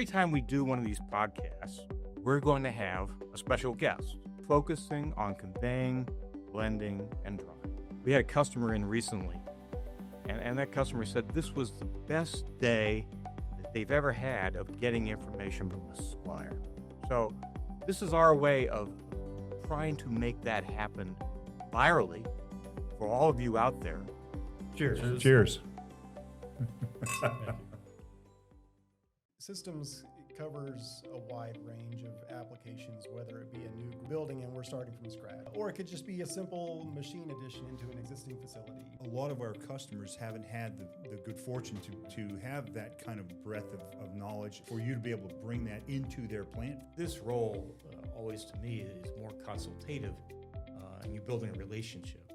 Every time we do one of these podcasts, we're going to have a special guest focusing on conveying, blending, and drying. We had a customer in recently, and that customer said this was the best day that they've ever had of getting information from the supplier. So this is our way of trying to make that happen virally for all of you out there. Cheers. Cheers. Systems covers a wide range of applications, whether it be a new building and we're starting from scratch, or it could just be a simple machine addition into an existing facility. A lot of our customers haven't had the good fortune to have that kind of breadth of knowledge for you to be able to bring that into their plant. This role, always to me, is more consultative, and you're building a relationship.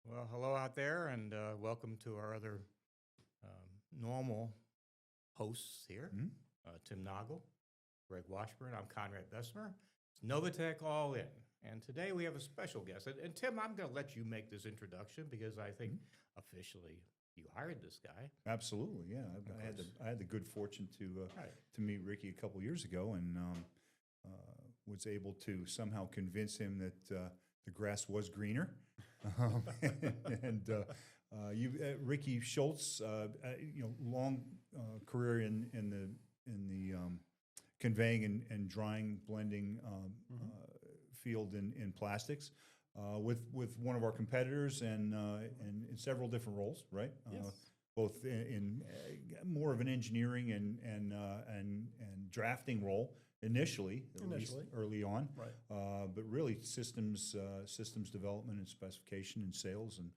Well, hello out there, and welcome to our other normal hosts here. Tim Noggle, Greg Washburn, I'm Conrad Bessemer. It's Novatec All In. And today we have a special guest. And Tim, I'm going to let you make this introduction because I think officially you hired this guy. Absolutely, yeah. I had the good fortune to meet Ricky a couple years ago, and was able to somehow convince him that the grass was greener. Ricky Schultz, long career in the conveying and drying, blending field in plastics, with one of our competitors and in several different roles, right? Yes. Both in more of an engineering and drafting role initially, at least early on, Right. but really systems development and specification and sales and.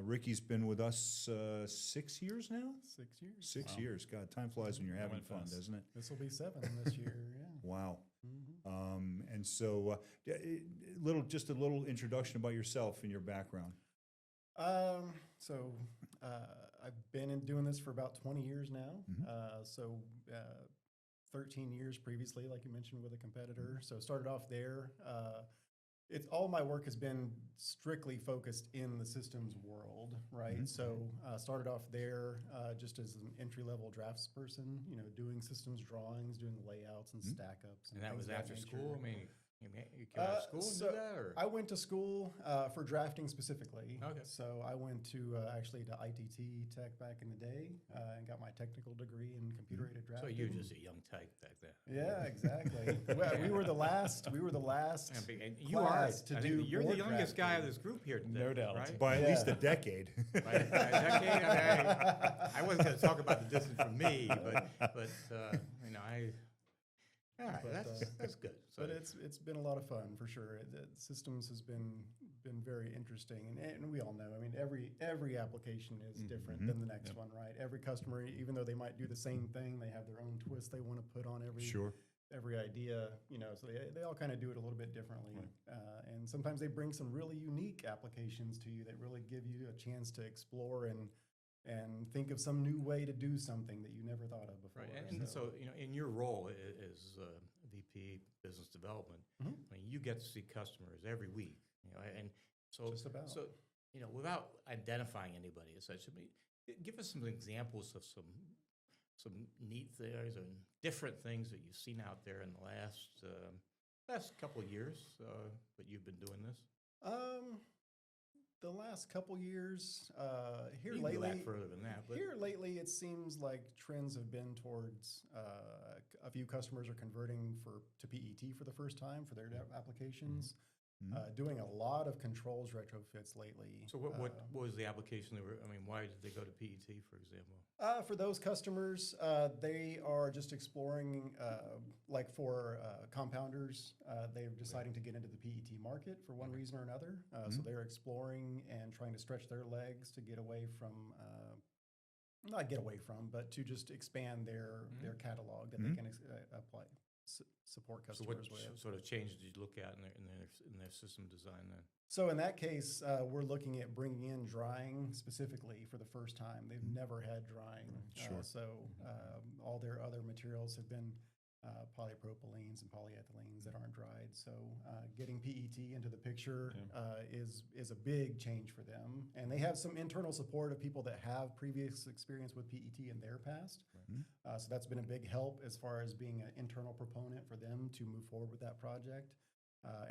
Ricky's been with us 6 years now? 6 years. 6 years. God, time flies when you're having fun, doesn't it? This will be 7 this year, yeah. Wow. Mm-hmm. Just a little introduction about yourself and your background. I've been doing this for about 20 years now. Mm-hmm. 13 years previously, like you mentioned, with a competitor. So started off there. All my work has been strictly focused in the systems world, right? Mm-hmm. So started off there just as an entry-level draftsperson, doing systems drawings, doing layouts and stack ups. And that things was of after nature. school? I mean, you came out of school and did that? Or? I went to school for drafting specifically. Okay. So I went to actually to ITT Tech back in the day and got my technical degree in computer-aided So drafting. you were just a young type back then. Yeah, exactly. Well, we were the last. We were the last. And you are. To do. You're the board youngest guy of drafting. this group here today. No doubt. Right? By at least a decade. By a decade. I wasn't going to talk about the distance from me, but that's good. So But it's been a lot of fun for sure. Systems has been very interesting, and we all know. I mean, every application is different than the next one, right? Every customer, even though they might do the same thing, they have their own twist they want to put on every idea. So they all kind of do it a little bit differently, and sometimes they bring some really unique applications to you that really give you a chance to explore and think of some new way to do something that you never thought of before. Right, and so in your role as VP Business Development, I mean, you get to see customers every week, and so Just about. So without identifying anybody as such, I mean, give us some examples of some neat things and different things that you've seen out there in the last couple of years that you've been doing this. The last couple years, here You can go lately, back further than that, but here lately, it seems like trends have been towards a few customers are converting to PET for the first time for their applications. Doing a lot of controls retrofits lately. So what was the application they were? I mean, why did they go to PET, for example? For those customers, they are just exploring, like for compounders, they're deciding to get into the PET market for one reason or another. So they're exploring and trying to stretch their legs to get away from, not get away from, but to just expand their catalog that they can apply. Support customers with. So what sort of changes did you look at in their system design then? So in that case, we're looking at bringing in drying specifically for the first time. They've never had drying. Sure. All their other materials have been polypropylenes and polyethylenes that aren't dried. So getting PET into the picture is a big change for them. And they have some internal support of people that have previous experience with PET in their past. So that's been a big help as far as being an internal proponent for them to move forward with that project.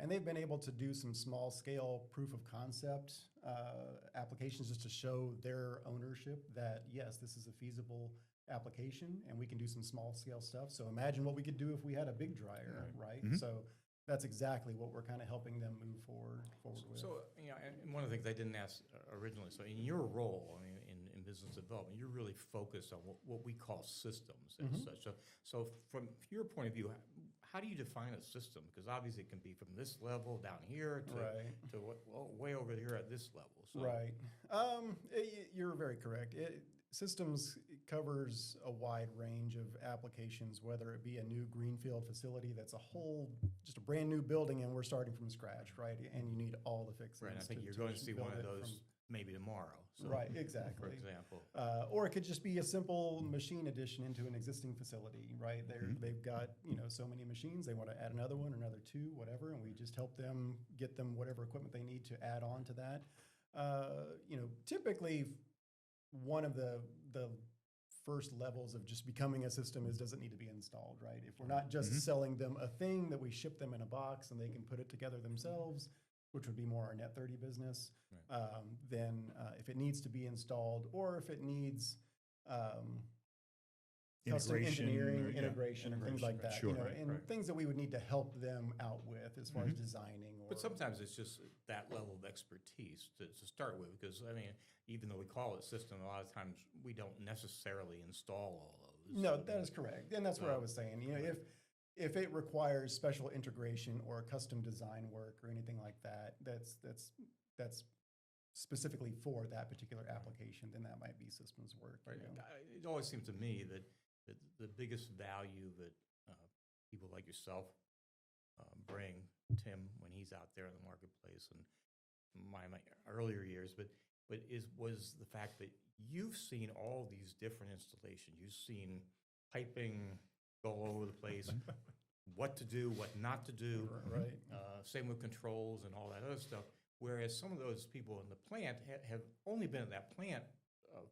And they've been able to do some small scale proof of concept applications just to show their ownership that, yes, this is a feasible application and we can do some small scale stuff. So imagine what we could do if we had a big dryer, right? So that's exactly what we're kind of helping them move forward with. So, you know, and one of the things I didn't ask originally, so in your role, I mean, in business development, you're really focused on what we call systems and such. So from your point of view, how do you define a system? Because obviously it can be from this level down here to way over here at this level. So. Right. You're very correct. Systems covers a wide range of applications, whether it be a new greenfield facility that's just a brand new building and we're starting from scratch, right? And you need all the fixings. Right, I think you're going to see one of those maybe tomorrow. So, right, exactly. For example. Or it could just be a simple machine addition into an existing facility, right? They've got, so many machines, they want to add another one, another two, whatever, and we just help them get them whatever equipment they need to add on to that. Typically one of the first levels of just becoming a system does it need to be installed, right? If we're not just selling them a thing that we ship them in a box and they can put it together themselves, which would be more our net 30 business, then if it needs to be installed or if it needs custom engineering, integration, and things like that, Sure. Things that we would need to help them out with as far as designing. But sometimes it's just that level of expertise to start with, because I mean, even though we call it system, a lot of times we don't necessarily install all those. No, that is correct, and that's what I was saying. If it requires special integration or custom design work or anything like that, that's specifically for that particular application, then that might be systems work. Right. It always seems to me that the biggest value that people like yourself bring, Tim, when he's out there in the marketplace, and my earlier years, was the fact that you've seen all these different installations. You've seen piping go all over the place, what to do, what not to do. Right. Same with controls and all that other stuff. Whereas some of those people in the plant have only been at that plant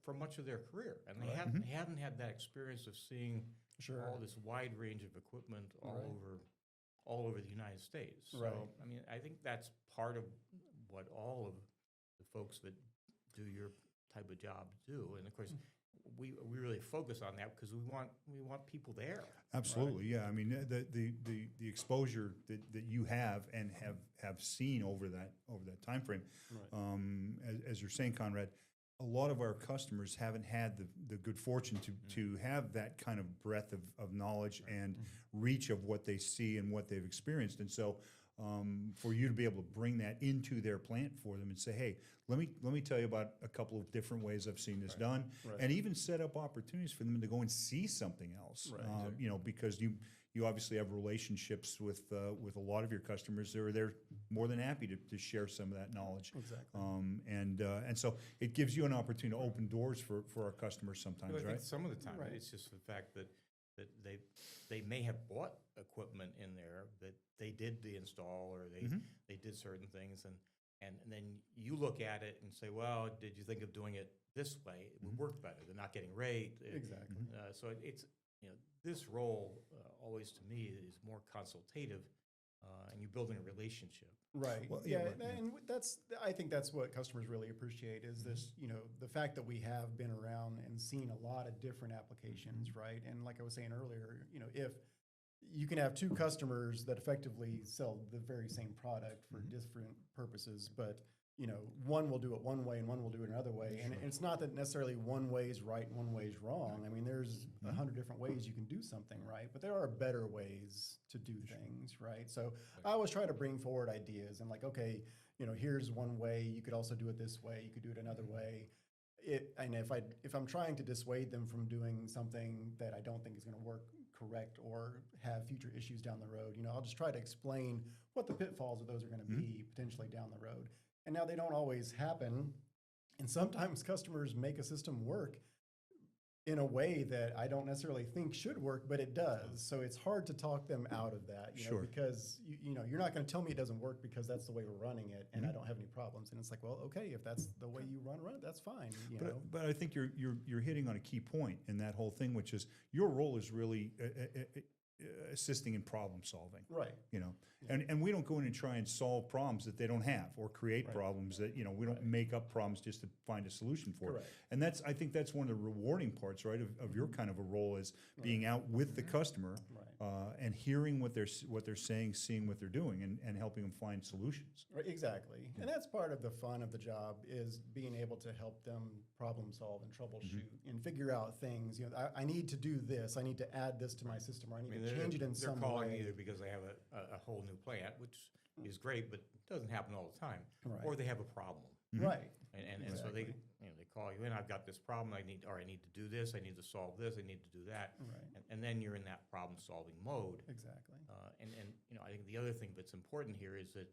for much of their career, and they haven't had that experience of seeing all this wide range of equipment all over the United States. So, I mean, I think that's part of what all of the folks that do your type of job do, and of course, we really focus on that because we want people there. Absolutely, yeah. I mean, the exposure that you have and have seen over that time frame, as you're saying, Conrad, a lot of our customers haven't had the good fortune to have that kind of breadth of knowledge and reach of what they see and what they've experienced, and so. For you to be able to bring that into their plant for them and say, hey, let me tell you about a couple of different ways I've seen this done, and even set up opportunities for them to go and see something else. Because you obviously have relationships with a lot of your customers. They're more than happy to share some of that knowledge. Exactly. And so it gives you an opportunity to open doors for our customers sometimes, I right? think some of the time it's just the fact that they may have bought equipment in there that they did the install or they did certain things, and then you look at it and say, well, did you think of doing it this way? It would work better. They're not getting rate. Exactly. So it's this role always to me is more consultative, and you're building a relationship. Right. Well, and I think that's what customers really appreciate is this, the fact that we have been around and seen a lot of different applications, right? And like I was saying earlier, if you can have two customers that effectively sell the very same product for different purposes, but one will do it one way and one will do it another way. And it's not that necessarily one way is right and one way is wrong. I mean, there's 100 different ways you can do something, right? But there are better ways to do things, right? So I always try to bring forward ideas and okay, here's one way. You could also do it this way. You could do it another way. And if I'm trying to dissuade them from doing something that I don't think is going to work correct or have future issues down the road, I'll just try to explain what the pitfalls of those are going to be potentially down the road. And now they don't always happen. And sometimes customers make a system work in a way that I don't necessarily think should work, but it does. So it's hard to talk them out of that, you know, Sure. because you know, you're not going to tell me it doesn't work because that's the way we're running it, and I don't have any problems. And it's like, well, okay, if that's the way you run, that's fine. You know, But I think you're hitting on a key point in that whole thing, which is your role is really assisting in problem solving. right? You know, and we don't go in and try and solve problems that they don't have, or create problems that, you know, we don't make up problems just to find a solution for. Correct. And I think that's one of the rewarding parts, right, of your kind of a role, is being out with the customer, and hearing what they're saying, seeing what they're doing, and helping them find solutions. Right, exactly. And that's part of the fun of the job, is being able to help them problem solve and troubleshoot and figure out things. You know, I need to do this. I need to add this to my system, or I need to change it in some They're calling way. either because they have a whole new plant, which is great, but doesn't happen all the time, Right. or they have a problem. Right. And so they call you in. I've got this problem. I need to do this. I need to solve this. I need to do that. Right. And then you're in that problem solving mode. Exactly. And you know, I think the other thing that's important here is that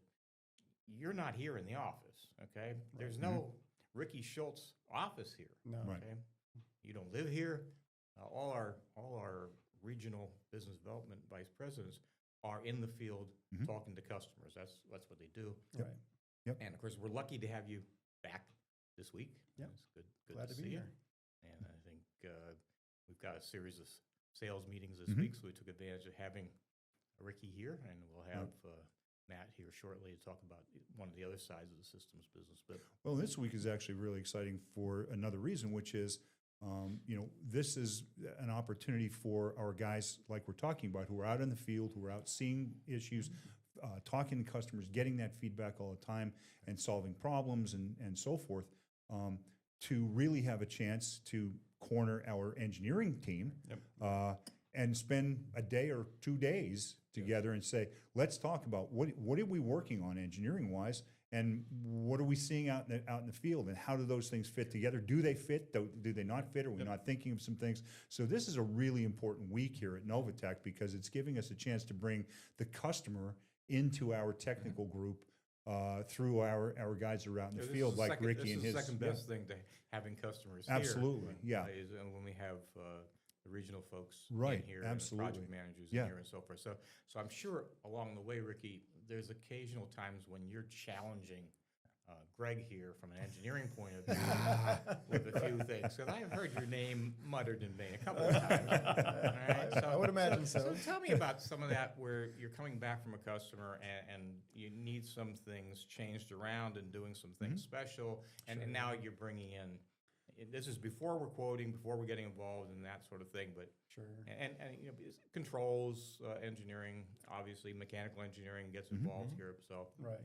you're not here in the office. Okay, there's no Ricky Schultz office here. No. Right. Okay, you don't live here. All our regional business development vice presidents are in the field talking to customers. That's what they do. Right. Yep. And of course, we're lucky to have you back this week. Yep. It's good Glad to to be see you. here. And I think we've got a series of sales meetings this week, so we took advantage of having Ricky here, and we'll have Matt here shortly to talk about one of the other sides of the systems business. But Well, this week is actually really exciting for another reason, which is, you know, this is an opportunity for our guys, like we're talking about, who are out in the field, who are out seeing issues, talking to customers, getting that feedback all the time, and solving problems and so forth, to really have a chance to corner our engineering team and spend a day or 2 days together and say, let's talk about what are we working on engineering-wise, and what are we seeing out in the field, and how do those things fit together? Do they fit? Do they not fit? Are we not thinking of some things? So this is a really important week here at Novatec, because it's giving us a chance to bring the customer into our technical group through our guys who are out in the field, like Ricky and his. This is the second best thing to having customers Absolutely, here. yeah. Is when we have the regional folks Right, in here, absolutely. and the project managers in here, and so forth. So I'm sure along the way, Ricky, there's occasional times when you're challenging Greg here from an engineering point of view with a few things, because I have heard your name muttered in vain a couple of times. All right? I would imagine so. So tell me about some of that, where you're coming back from a customer and you need some things changed around and doing some things special, and now you're bringing in. This is before we're quoting, before we're getting involved in that sort of thing, but and you know, controls, engineering, obviously mechanical engineering gets involved here. So Right.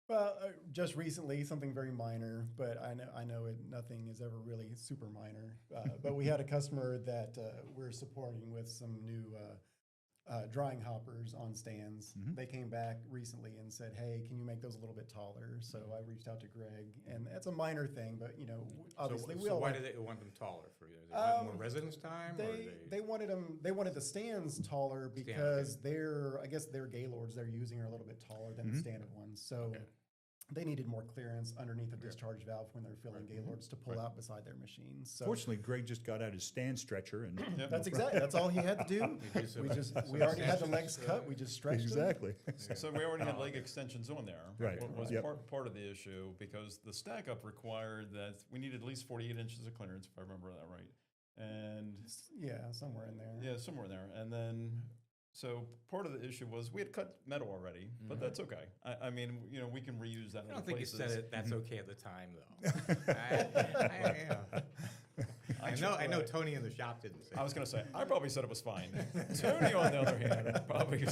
Well, just recently, something very minor, but I know nothing is ever really super minor. But we had a customer that we're supporting with some new drying hoppers on stands. They came back recently and said, "Hey, can you make those a little bit taller?" So I reached out to Greg, and that's a minor thing, but you know, obviously we so all why like, do they want them taller for you? They want more residence time, or they wanted the stands taller because I guess their gaylords they're using are a little bit taller than the standard ones. So they needed more clearance underneath the discharge valve when they're filling gaylords to pull out beside their machines. So Fortunately, Greg just got out his stand stretcher, and that's all he had to do. We already had the legs cut. We just stretched exactly. So we already had leg extensions on there. Right. What was Yep. part of the issue, because the stack up required that we needed at least 48 inches of clearance, if I remember that right. And yeah, somewhere in there. yeah, somewhere in there. And then, so part of the issue was we had cut metal already, but that's okay. I mean, you know, we can reuse that in I other don't think you places. said it. That's okay at the time, though. I know Tony in the shop didn't say. I was going to say, I probably said it was fine. Tony, on the other hand, probably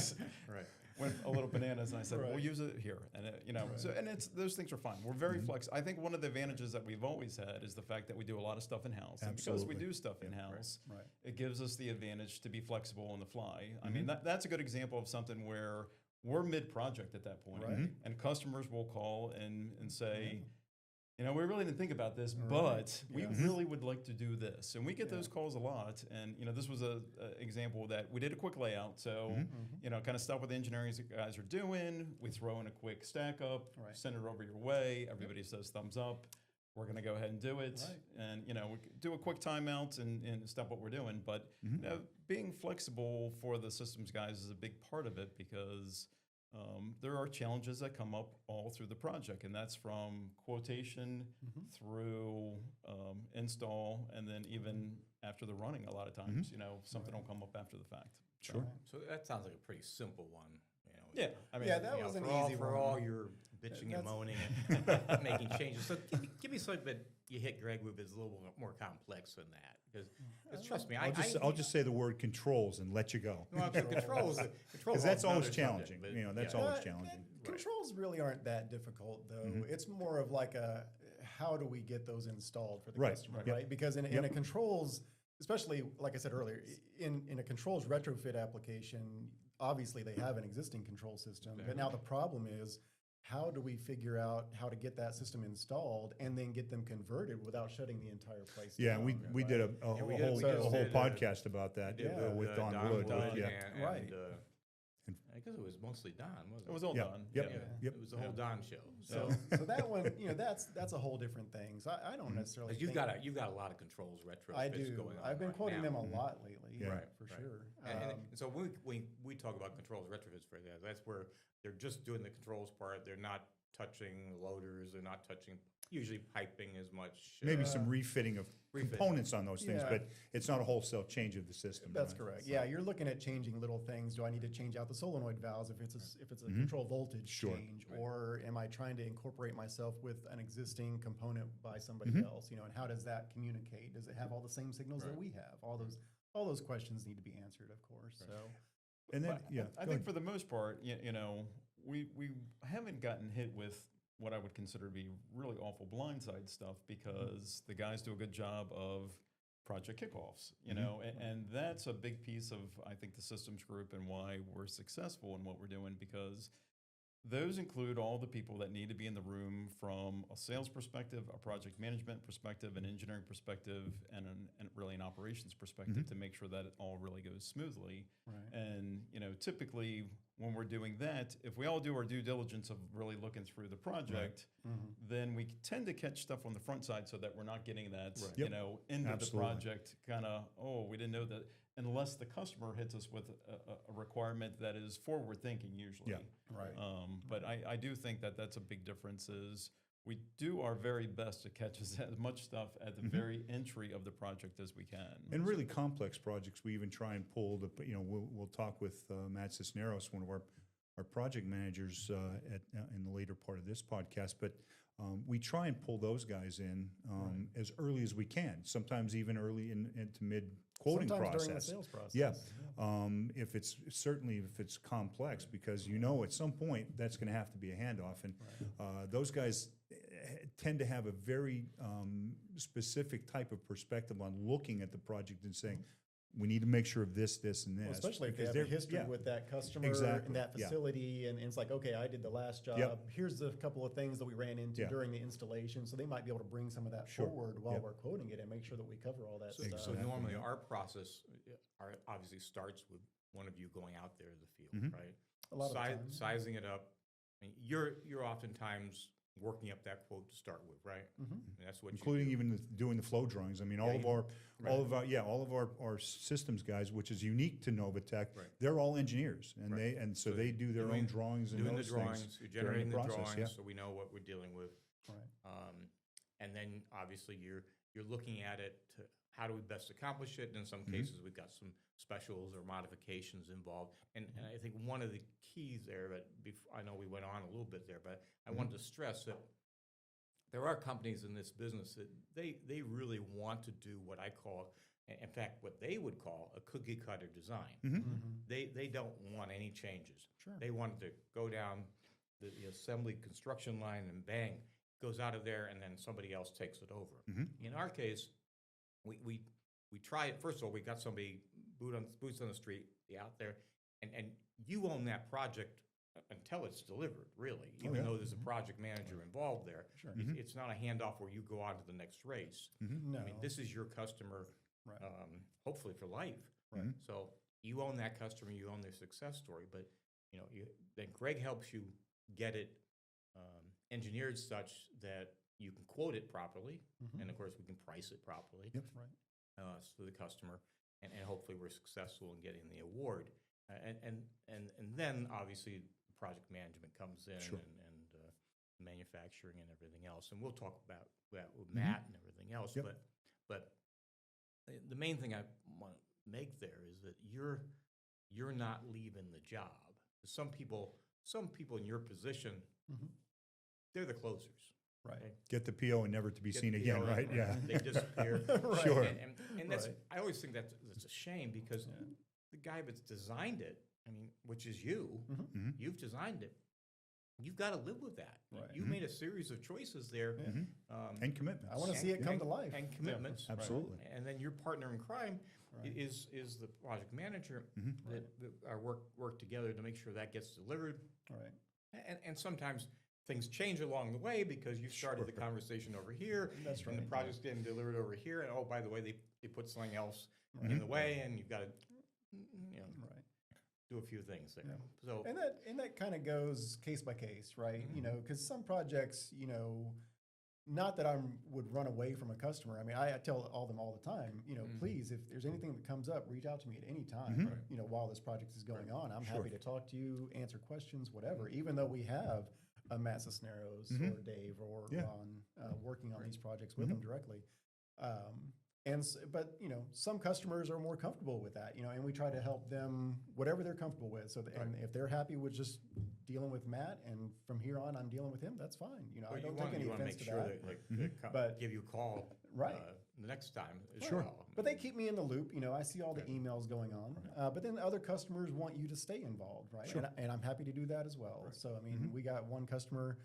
went a little bananas, and I said, "We'll use it here," and you know, so and those things are fine. We're very flexible. I think one of the advantages that we've always had is the fact that we do a lot of stuff in house, and because we do stuff in house, it gives us the advantage to be flexible on the fly. I mean, that's a good example of something where we're mid-project at that point, and customers will call and say, you know, we really didn't think about this, but we really would like to do this. And we get those calls a lot. And, you know, this was a example that we did a quick layout. So, you know, kind of stuff with the engineering guys are doing. We throw in a quick stack up, send it over your way. Everybody says thumbs up. we're going to go ahead and do it. Right. And, we do a quick timeout and stop what we're doing. But, being flexible for the systems guys is a big part of it because there are challenges that come up all through the project. And that's from quotation through install, and then even after the running a lot of times, something will come up after the fact. Sure. So that sounds like a pretty simple one. Yeah, I mean, that was an easy for one. all your bitching and moaning and making changes. So give me something that you hit Greg with is a little more complex than that. Because trust me, I'll just say the word controls and let you go. Well, controls. Because that's always another challenging. subject, but That's yeah. always challenging. Controls really aren't that difficult, though. It's more of like how do we get those installed for the Right. customer, Yep. right? Because in a controls, especially like I said earlier, in a controls retrofit application, obviously they have an existing control system, but now the problem is, how do we figure out how to get that system installed and then get them converted without shutting the entire place Yeah, down? we did a whole podcast about that with Don Wood. Yeah. Right. I guess it was mostly Don, wasn't it? it was all Yep. done. Yep. It was the whole Don show. So that one, that's a whole different thing. So I don't necessarily. Because think you've got a lot of controls retrofits I do. going on. I've been right quoting now. them a lot lately. Yeah. Right, for right. sure. And so when we talk about controls retrofits for that, that's where they're just doing the controls part. They're not touching loaders. They're not touching usually piping as much. Maybe some refitting of components on those things, Yeah. but it's not a wholesale change of the system. That's right? correct. Yeah, you're looking at changing little things. Do I need to change out the solenoid valves if it's a control voltage Sure. change, or am I trying to incorporate myself with an existing component by somebody else? And how does that communicate? Does it have all the same signals that we have? All those questions need to be answered, of course. So. And then, I think for the most part, we haven't gotten hit with what I would consider to be really awful blindside stuff because the guys do a good job of project kickoffs, and that's a big piece of, I think, the systems group and why we're successful in what we're doing, because those include all the people that need to be in the room from a sales perspective, a project management perspective, an engineering perspective, and really an operations perspective to make sure that it all really goes smoothly. Right. And, typically when we're doing that, if we all do our due diligence of really looking through the project, then we tend to catch stuff on the front side so that we're not getting that, into Absolutely. the project kind of, we didn't know that, unless the customer hits us with a requirement that is forward thinking usually. Yeah. Right. But I do think that that's a big difference is we do our very best to catch as much stuff at the very entry of the project as we can. And really complex projects, we even try and pull we'll talk with Matt Cisneros, one of our project managers in the later part of this podcast, but we try and pull those guys in as early as we can, sometimes even early into mid quoting Sometimes process. during the sales process. Yeah. If it's complex, because at some point that's going to have to be a handoff, and those guys tend to have a very specific type of perspective on looking at the project and saying, we need to make sure of this, this, and this. Well, especially if they because have a they're- history with that customer Exactly, and that yeah. facility, and it's like, okay, I did the last job. Yep. Here's a couple of things that we ran into Yeah. during the installation, so they might be able to bring some of that Sure. forward while Yep. we're quoting it and make sure that we cover all that So, stuff. so Exactly. normally our process obviously starts with one of you going out there to the field, right? A lot of the time. Sizing it up. I mean, you're oftentimes working up that quote to start with, right? And that's what including you do. even doing the flow drawings. I mean, all of our systems guys, which is unique to Novatec, Right. they're all engineers, and So they do their own drawings and doing the those drawings, things you're during generating the process, drawings, yeah. so we know what we're dealing with. Right. And then obviously you're looking at it to how do we best accomplish it. And in some cases, we've got some specials or modifications involved. And I think one of the keys there, but I know we went on a little bit there, but I wanted to stress that there are companies in this business that they really want to do what I call, in fact, what they would call a cookie cutter design. They don't want any changes. Sure. They want to go down the assembly construction line and bang, goes out of there, and then somebody else takes it over. In our case, we try it. First of all, we got somebody boots on the street, out there, and you own that project until it's delivered, really, even though there's a project manager involved there. Sure. It's not a handoff where you go on to the next race. No. I mean, this is your customer, Right. hopefully for life. Right. So you own that customer, you own their success story, but then Greg helps you get it engineered such that you can quote it properly, and of course we can price it properly. Yep. Right. For the customer, and hopefully we're successful in getting the award. And then obviously project management comes in, Sure. and manufacturing and everything else. And we'll talk about that with Matt and everything else. Yep. But the main thing I want to make there is that you're not leaving the job. Some people in your position, they're the closers. Right. Okay? Get the PO and never to be Get seen the again, PO, right? Yeah. They disappear. Right. Sure. And that's, Right. I always think that's a shame, because the guy that's designed it, I mean, which is you, you've designed it. You've got to live with that. Right. You made a series of choices there. And commitments. I want to see it come to life. And commitments. Absolutely. And then your partner in crime Right. is the project manager that are work together to make sure that gets delivered. Right. And sometimes things change along the way, because you started the conversation over here, That's and the right. project's getting delivered over here, and oh, by the way, they put something else in the way, and you've got to, Right. do a few things there. Yeah. So And that kind of goes case by case, right? You know, because some projects, you know, not that I would run away from a customer. I mean, I tell all them all the time, you know, please, if there's anything that comes up, reach out to me at any time, you know, while this project is going on. I'm happy to talk to you, answer questions, whatever, even though we have a Matt Cisneros or Dave or Ron working on these projects with them directly. But you know, some customers are more comfortable with that, you know, and we try to help them whatever they're comfortable with. So, and if they're happy with just dealing with Matt, and from here on I'm dealing with him, that's fine. You know, I don't take any you want to offense make to sure that. that they But- give you a call Right. The next time. As Sure. well. But they keep me in the loop. You know, I see all the emails going on. But then other customers want you to stay involved, right? And I'm happy to do that as well. So, I mean, we got one customer,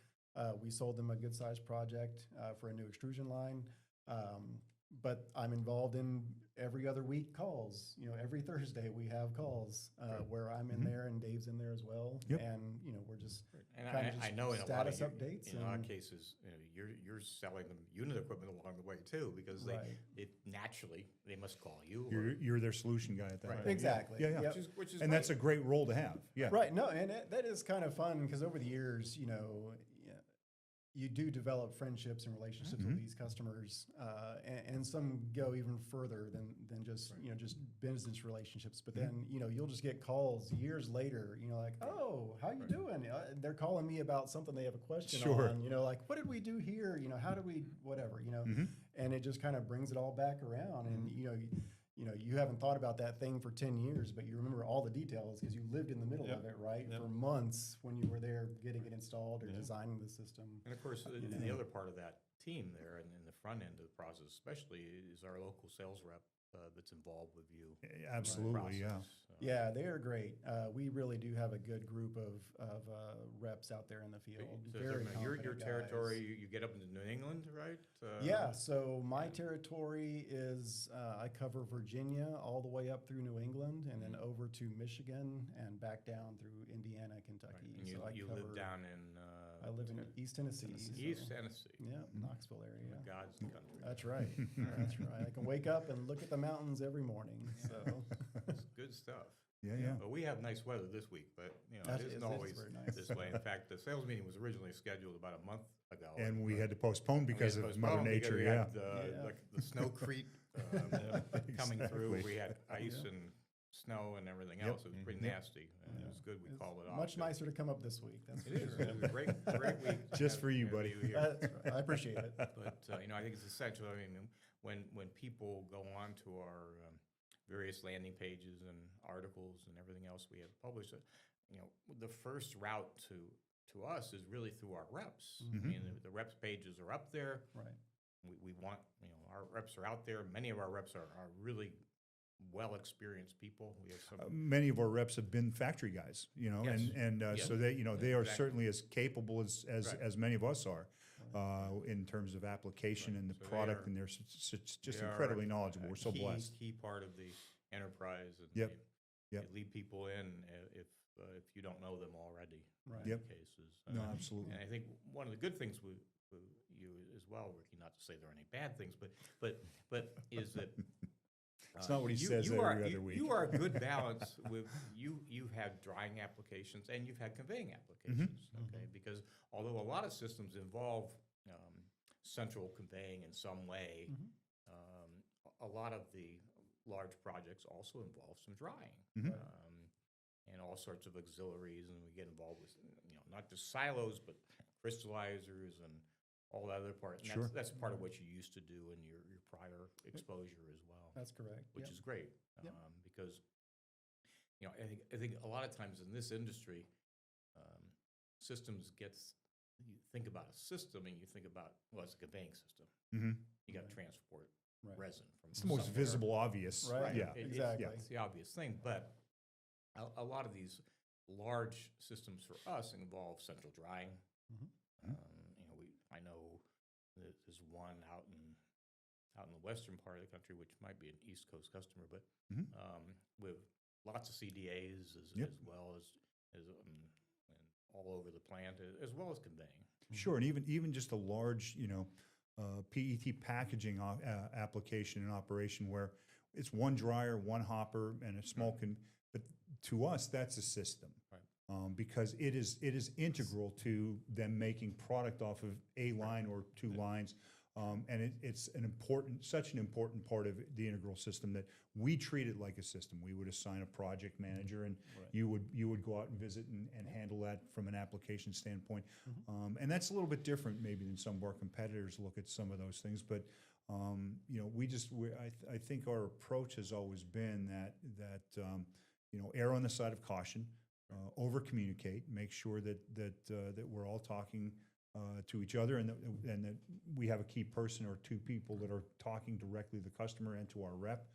we sold them a good sized project for a new extrusion line. But I'm involved in every other week calls. You know, every Thursday we have calls where I'm in there and Dave's in there as well. Yep. And, you know, we're just And kinda I just know in a lot of status your- updates in a lot of and- cases, you know, you're selling them unit equipment along the way too, because Right. naturally they must call you. You're their solution guy at that point. Exactly. Yeah, yeah. Yep. Which is And that's a great. great role to have. Yeah. Right. No, and that is kind of fun because over the years, you know, you do develop friendships and relationships with these customers, and some go even further than just you know just business relationships. But then you know you'll just get calls years later. You know, like, oh, how you doing? They're calling me about something they have a question Sure. on. You know, like, what did we do here? You know, how did we whatever? You know, and it just kind of brings it all back around. And you know, you haven't thought about that thing for 10 years, but you remember all the details because you lived in the middle of it, right? For months when you were there getting it installed or designing the system. And of course, the other part of that team there, and in the front end of the process especially, is our local sales rep that's involved with you. Absolutely, yeah. Yeah, they are great. We really do have a good group of reps out there in the field. So Very your confident territory, guys. you get up into New England, right? Yeah, so my territory is I cover Virginia all the way up through New England, and then over to Michigan and back down through Indiana, Kentucky. And so I you cover, live down in I live in East Tennessee. East so- Tennessee. Yeah, Knoxville area. God's country. That's right. That's right. I can wake up and look at the mountains every morning. So It's good stuff. Yeah, yeah. But we have nice weather this week, but you know, That it is- isn't it is always very nice. this way. In fact, the sales meeting was originally scheduled about a month ago. And we but had to postpone because we had of to Mother postpone because Nature, we yeah. had, like the snowcrete coming through. Exactly. We had ice and snow and everything else. It was pretty nasty. And it was good we called it off. much But nicer to come up this week. That's It for is. sure. It was a great week. to Just have- for you, have buddy. here. That's right. I appreciate it. But you know, I think it's essential. I mean, when people go on to our various landing pages and articles and everything else we have published, you know, the first route to us is really through our reps. I mean, the reps pages are up there. Right. We want, you know, our reps are out there. Many of our reps are really well experienced people. We have some. Many of our reps have been factory guys, you know, Yes. and Yes. so they, you know, they are Exactly. certainly as capable as Right. as many of us are in terms of application Right. and the So they product, are- and they're just They are incredibly a knowledgeable. We're so key, blessed. Key part of the enterprise. And Yep. you Yep. lead people in if you don't know them already. Right. In Yep. many cases. No, absolutely. And I think one of the good things with you as well, Ricky, not to say there are any bad things, but is that It's not what he says every other week. You are a good balance with you've had drying applications and you've had conveying applications. Okay, because although a lot of systems involve central conveying in some way. A lot of the large projects also involve some drying. And all sorts of auxiliaries, and we get involved with, not just silos, but crystallizers and all that other part. And that's part of what you used to do in your prior exposure as well. That's correct. Which is great, Yep. because I think a lot of times in this industry, systems you think about a system and you think about, well, it's a conveying system. You got to transport resin from. It's the most somewhere. visible, obvious. Right. Yeah. Exactly. It's the obvious thing, but a lot of these large systems for us involve central drying. I know there's one out in the western part of the country, which might be an East Coast customer, but with lots of CDAs as well as and all over the plant, as well as conveying. Sure, and even just a large, PET packaging application and operation where it's one dryer, one hopper, and a small but to us, that's a system. Because it is integral to them making product off of a line or two lines, and it's such an important part of the integral system that we treat it like a system. We would assign a project manager, and you would go out and visit and handle that from an application standpoint. And that's a little bit different maybe than some of our competitors look at some of those things, but I think our approach has always been that err on the side of caution. Over communicate, make sure that we're all talking to each other, and that we have a key person or two people that are talking directly to the customer and to our rep.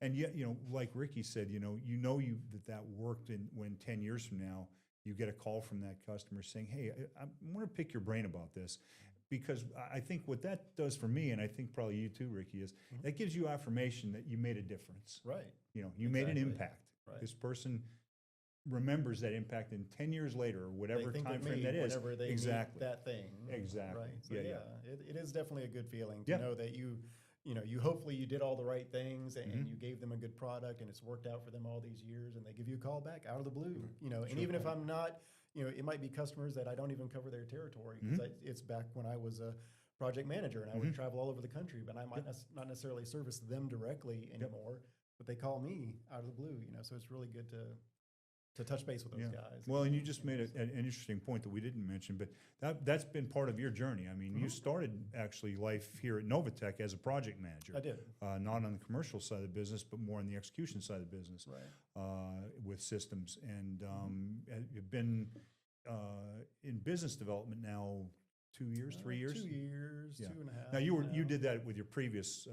And yet, like Ricky said, that worked when 10 years from now you get a call from that customer saying, "Hey, I want to pick your brain about this." Because I think what that does for me, and I think probably you too, Ricky, is that gives you affirmation that you made a difference. Right. You made an impact. Right. This person remembers that impact, and 10 years later, or whatever time frame that is, whenever they exactly meet that thing. Exactly. Right. So Yeah. It is definitely a good feeling to know that you hopefully you did all the right things and you gave them a good product and it's worked out for them all these years, and they give you a call back out of the blue. And even if I'm not, it might be customers that I don't even cover their territory, because it's back when I was a project manager and I would travel all over the country, but I might not necessarily service them directly anymore, but they call me out of the blue. So it's really good to touch base with those guys. Well, and you just made an interesting point that we didn't mention, but that's been part of your journey. I mean, you started actually life here at Novatec as a project manager. I did. Not on the commercial side of the business, but more on the execution side of the business, with systems. And you've been in business development now 2 years, 3 years? 2 years, 2.5. Now you did that with your previous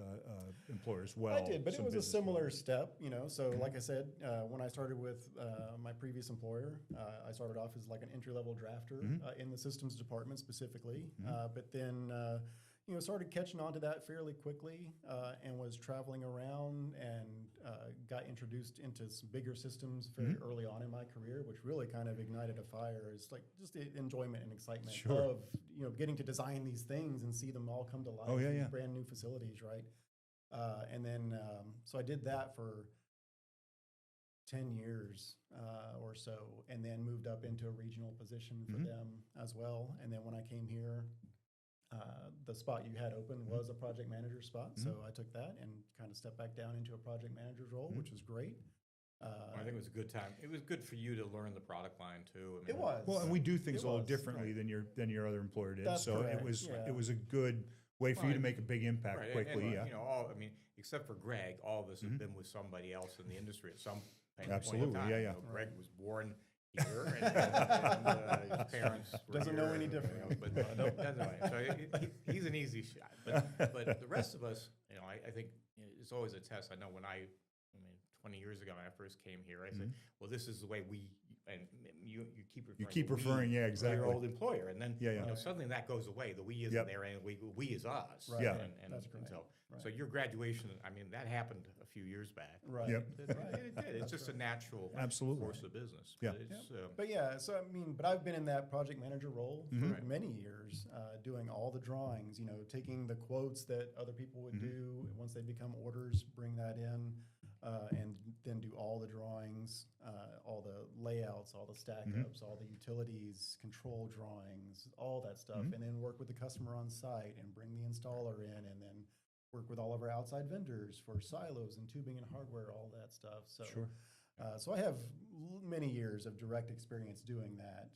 employer as well. I did, but it was a similar development. step, So like I said, when I started with my previous employer, I started off as like an entry-level drafter in the systems department specifically, but then started catching on to that fairly quickly, and was traveling around and got introduced into some bigger systems very early on in my career, which really kind of ignited a fire. It's like just the enjoyment and excitement of getting to design these things and see them all come to life. Oh, yeah, these brand new facilities, right? And then so I did that for 10 years or so, and then moved up into a regional position for them as well. And then when I came here, the spot you had open was a project manager spot, so I took that and kind of stepped back down into a project manager's role, which was great. I think it was a good time. It was good for you to learn the product line too. It was. Well, and we do things It a little was, differently than your other employer did. That's so correct, it was a good way for you to make a big impact quickly. And, except for Greg, all of us have been with somebody else in the industry at some point in Absolutely, time. yeah. Greg was born here, and his parents were Doesn't know here, any different. But anyway, so he's an easy shot. But the rest of us, I think it's always a test. I know when 20 years ago when I first came here, I said, well, this is the way and you keep referring. You keep to referring, we, exactly. Your old employer, and then Yeah. suddenly that goes away. The we isn't there, and we is us. Right. Yeah. And That's correct. so your graduation, that happened a few years back. Right. Yep. It did. It's just a natural course of business. Yeah. But it's, But so but I've been in that project manager role for many years, doing all the drawings, taking the quotes that other people would do once they become orders, bring that in, and then do all the drawings, all the layouts, all the stack ups, all the utilities, control drawings, all that stuff, and then work with the customer on site and bring the installer in, and then work with all of our outside vendors for silos and tubing and hardware, all that stuff. So, so I have many years of direct experience doing that,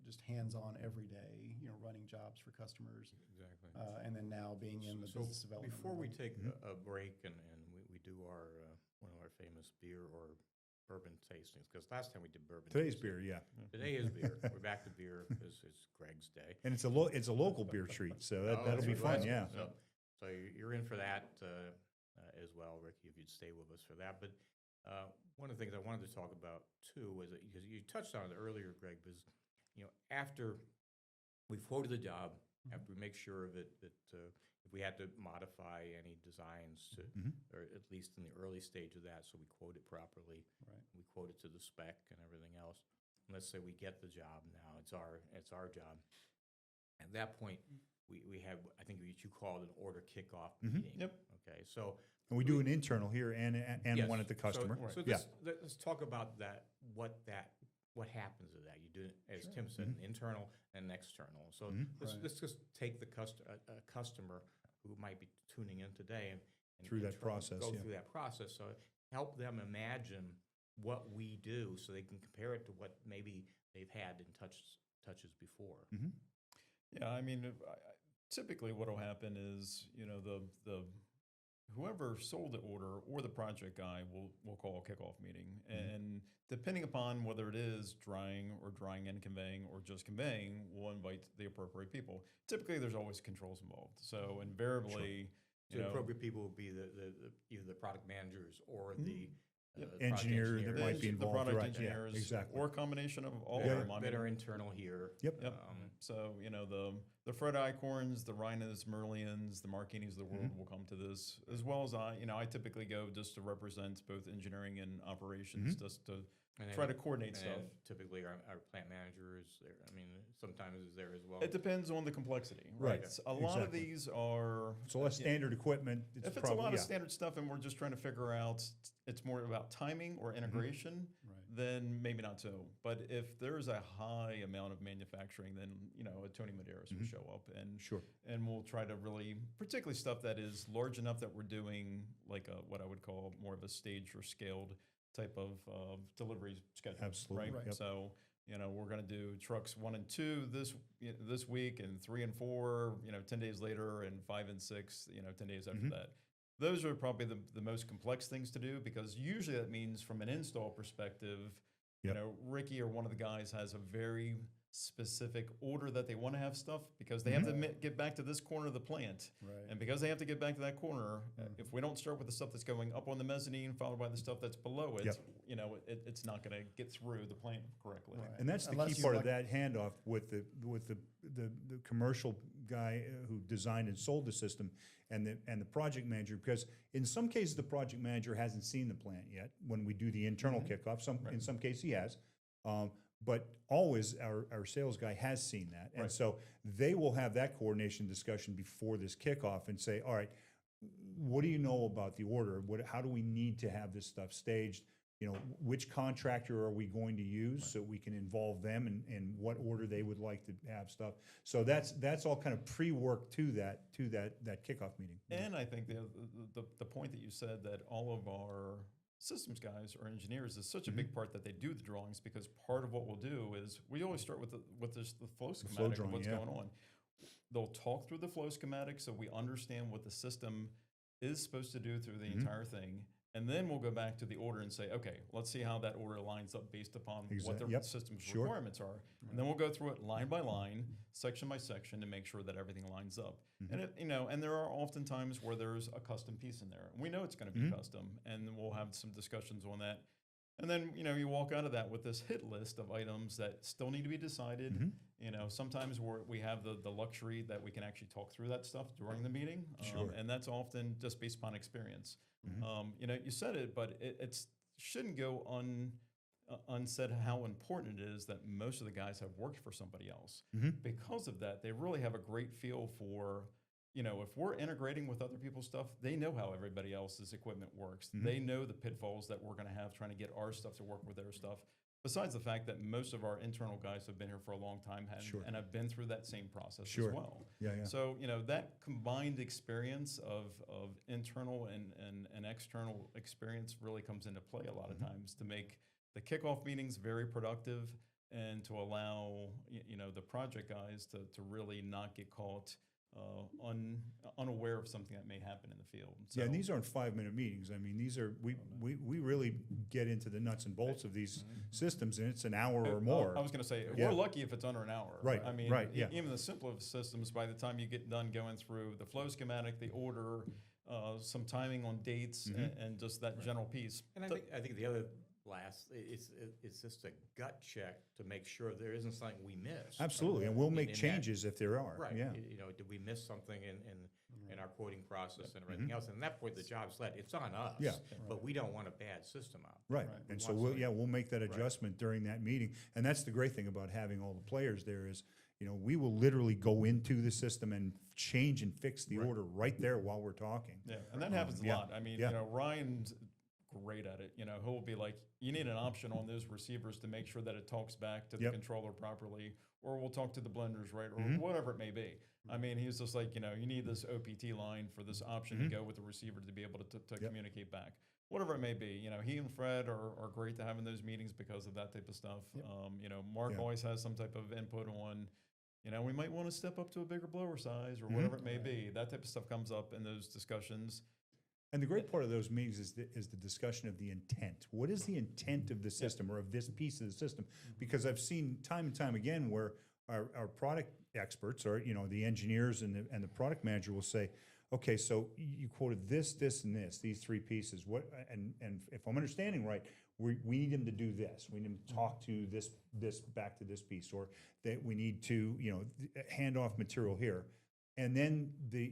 just hands-on every day, running jobs for customers. Exactly. And then now being in the business development. Before we role. take a break and we do our one of our famous beer or bourbon tastings, because last time we did bourbon. Today's tasting. beer, yeah. Today is beer. We're back to beer. It's Greg's day. And it's a local beer treat, so that'll that's be right. fun, yeah. So you're in for that as well, Ricky, if you'd stay with us for that. But one of the things I wanted to talk about too was that, because you touched on it earlier, Greg, was after we've quoted the job, after we make sure that if we had to modify any designs to, or at least in the early stage of that, so we quote it properly, we quote it to the spec and everything else. And let's say we get the job now, it's our job. At that point, we have, I think you called an order kickoff meeting. Yep. Okay, so. And we do an internal here and Yes. one at the customer. So let's talk about that. What happens with that? You do, as Tim said, an internal and an external. So let's just take the customer who might be tuning in today and Through that process, Go yeah. through that process. So help them imagine what we do, so they can compare it to what maybe they've had in touches before. Yeah, I mean, typically what will happen is, the whoever sold the order or the project guy will call a kickoff meeting, and depending upon whether it is drying and conveying or just conveying, we'll invite the appropriate people. Typically, there's always controls involved, so invariably, So the appropriate people would be either the product managers or the Engineer that might be the involved, product right, engineers, exactly. or a combination of all that of them. I mean, are internal here. Yep. So, the Fred Eichhorns, the Reinas, Merlians, the Marquinis of the world will come to this, as well as I typically go just to represent both engineering and operations, just to try to coordinate stuff. Typically, our plant manager is there. I mean, sometimes is there as well. It depends on the complexity, Right. right? A lot of these are... It's less standard equipment. If it's a lot of standard stuff and we're just trying to figure out, it's more about timing or integration, then maybe not so. But if there's a high amount of manufacturing, then a Tony Medeiros will show up, and we'll try to really, particularly stuff that is large enough that we're doing like what I would call more of a staged or scaled type of delivery schedule. Absolutely. Right. Yep. So we're going to do trucks 1 and 2 this week, and 3 and 4 10 days later, and 5 and 6 10 days after that. Those are probably the most complex things to do, because usually that means from an install perspective, Ricky or one of the guys has a very specific order that they want to have stuff, because they have to get back to this corner of the plant. And because they have to get back to that corner, if we don't start with the stuff that's going up on the mezzanine, followed by the stuff that's below it, it's not going to get through the plant correctly. And that's the Unless key you part of that handoff with the commercial guy who designed and sold the system, and the project manager, because in some cases the project manager hasn't seen the plant yet when we do the internal kickoff. In some cases he has, but always our sales guy has seen that, and so they will have that coordination discussion before this kickoff and say, all right, what do you know about the order? How do we need to have this stuff staged? Which contractor are we going to use so we can involve them in what order they would like to have stuff. So that's all kind of pre-work to that kickoff meeting. And I think the point that you said, that all of our systems guys or engineers is such a big part that they do the drawings, because part of what we'll do is we always start with the flow schematic drawing, of what's going on. They'll talk through the flow schematic so we understand what the system is supposed to do through the entire thing. And then we'll go back to the order and say, okay, let's see how that order lines up based upon what the system's requirements are. And then we'll go through it line by line, section by section, to make sure that everything lines up. And and there are often times where there's a custom piece in there. We know it's going to be custom, and we'll have some discussions on that. And then, you walk out of that with this hit list of items that still need to be decided. Sometimes we have the luxury that we can actually talk through that stuff during the meeting. And that's often just based upon experience. You said it, but it shouldn't go unsaid how important it is that most of the guys have worked for somebody else. Because of that, they really have a great feel for, if we're integrating with other people's stuff, they know how everybody else's equipment works. They know the pitfalls that we're going to have trying to get our stuff to work with their stuff. Besides the fact that most of our internal guys have been here for a long time and have been through that same process as well. Yeah, yeah. So, that combined experience of internal and external experience really comes into play a lot of times to make the kickoff meetings very productive and to allow, the project guys to really not get caught unaware of something that may happen in the field. So, Yeah, and these aren't 5-minute meetings. I mean, these are, we really get into the nuts and bolts of these systems, and it's an hour or more. I was going to say, Yeah. we're lucky if it's under an hour. Right, I mean, right, yeah. even the simplest systems, by the time you get done going through the flow schematic, the order, some timing on dates, and just that general piece. And I think the other it's just a gut check to make sure there isn't something we miss. Absolutely, and we'll make in that- changes if there are. Right. Yeah. Did we miss something in our quoting process and everything else? And at that point, the job's let. It's on us. Yeah. But we don't want a bad system out. Right, Right. and We so want we'll make that adjustment during that meeting, and that's the great thing about having all the players there is, we will literally go into the system and change and fix the order right there while we're talking. Yeah, and that happens a yeah, lot. I mean, yeah. Ryan's great at it. He'll be like, you need an option on those receivers to make sure that it talks back to the Yep. controller properly, or we'll talk to the blenders, right, or whatever it may be. I mean, he's just like, you need this OPT line for this option to go with the receiver to be able to communicate back. Whatever it may be, he and Fred are great to have in those meetings because of that type of stuff. Mark Yeah. always has some type of input on, we might want to step up to a bigger blower size or whatever it may be. That type of stuff comes up in those discussions. And the great part of those meetings is the discussion of the intent. What is the intent of the system or of this piece of the system? Because I've seen time and time again where our product experts or, the engineers and the product manager will say, okay, so you quoted this, and this, these 3 pieces. And if I'm understanding right, we need them to do this. We need them to talk to this back to this piece, or that we need to, hand off material here. And then the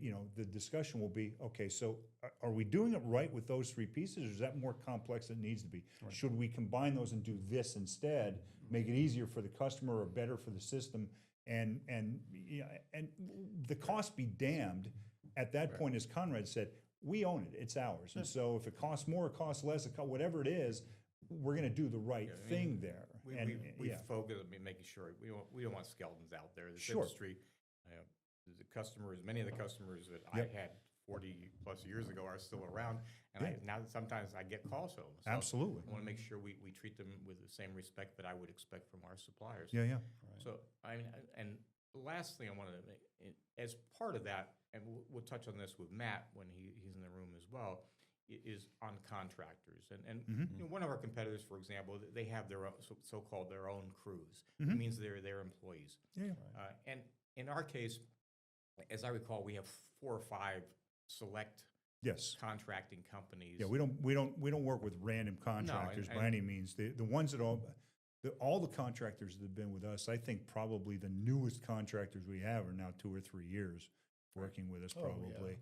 discussion will be, okay, so are we doing it right with those 3 pieces, or is that more complex than it needs to be? Right. Should we combine those and do this instead, make it easier for the customer or better for the system, and the cost be damned. At that point, as Conrad said, we own it; it's ours. And so, if it costs more, it costs less, whatever it is, we're going to do the right thing there. We focus on making sure we don't want skeletons out there. This Sure. industry, the customers, many of the customers that I had 40 plus years ago are still around, and now sometimes I get calls home. So Absolutely. I want to make sure we treat them with the same respect that I would expect from our suppliers. Yeah, yeah. So and the last thing I wanted to make, as part of that, and we'll touch on this with Matt when he's in the room as well, is on contractors. And one of our competitors, for example, they have their own, so-called their own crews. It means they're their employees. Yeah. And in our case, as I recall, we have 4 or 5 select Yes. contracting companies. Yeah, we don't work with random contractors by any means. The ones that all the contractors that have been with us, I think probably the newest contractors we have are now 2 or 3 years working with us probably.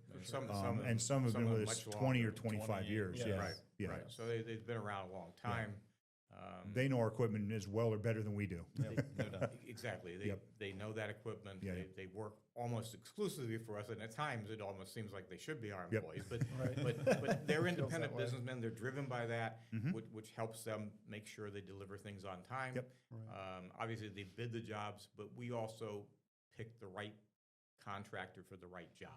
And some have been with us 20 or 20 25 years. Yeah. Right. Yeah. Right. So they've been around a long time. They know our equipment as well or better than we do. Exactly. Yep. They know that equipment. Yeah, They work almost exclusively for us, and at times it almost seems like they should be our Yep. employees. But Right. but they're Feels independent that way. businessmen. They're driven by that, which helps them make sure they deliver things on time. Yep. Obviously, they bid the jobs, but we also pick the right contractor for the right job.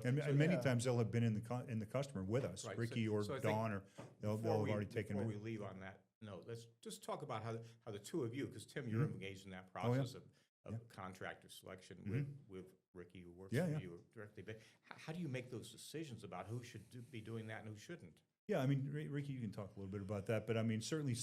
And many times they'll have been in the customer with us, Right. Ricky So or I think Don, or they'll have already taken Before it. we leave on that note, let's just talk about how the 2 of you, because Tim, you're engaged in that process of contractor selection with Ricky, who works for you directly. But how do you make those decisions about who should be doing that and who shouldn't? Yeah, I mean, Ricky, you can talk a little bit about that, but I mean, certainly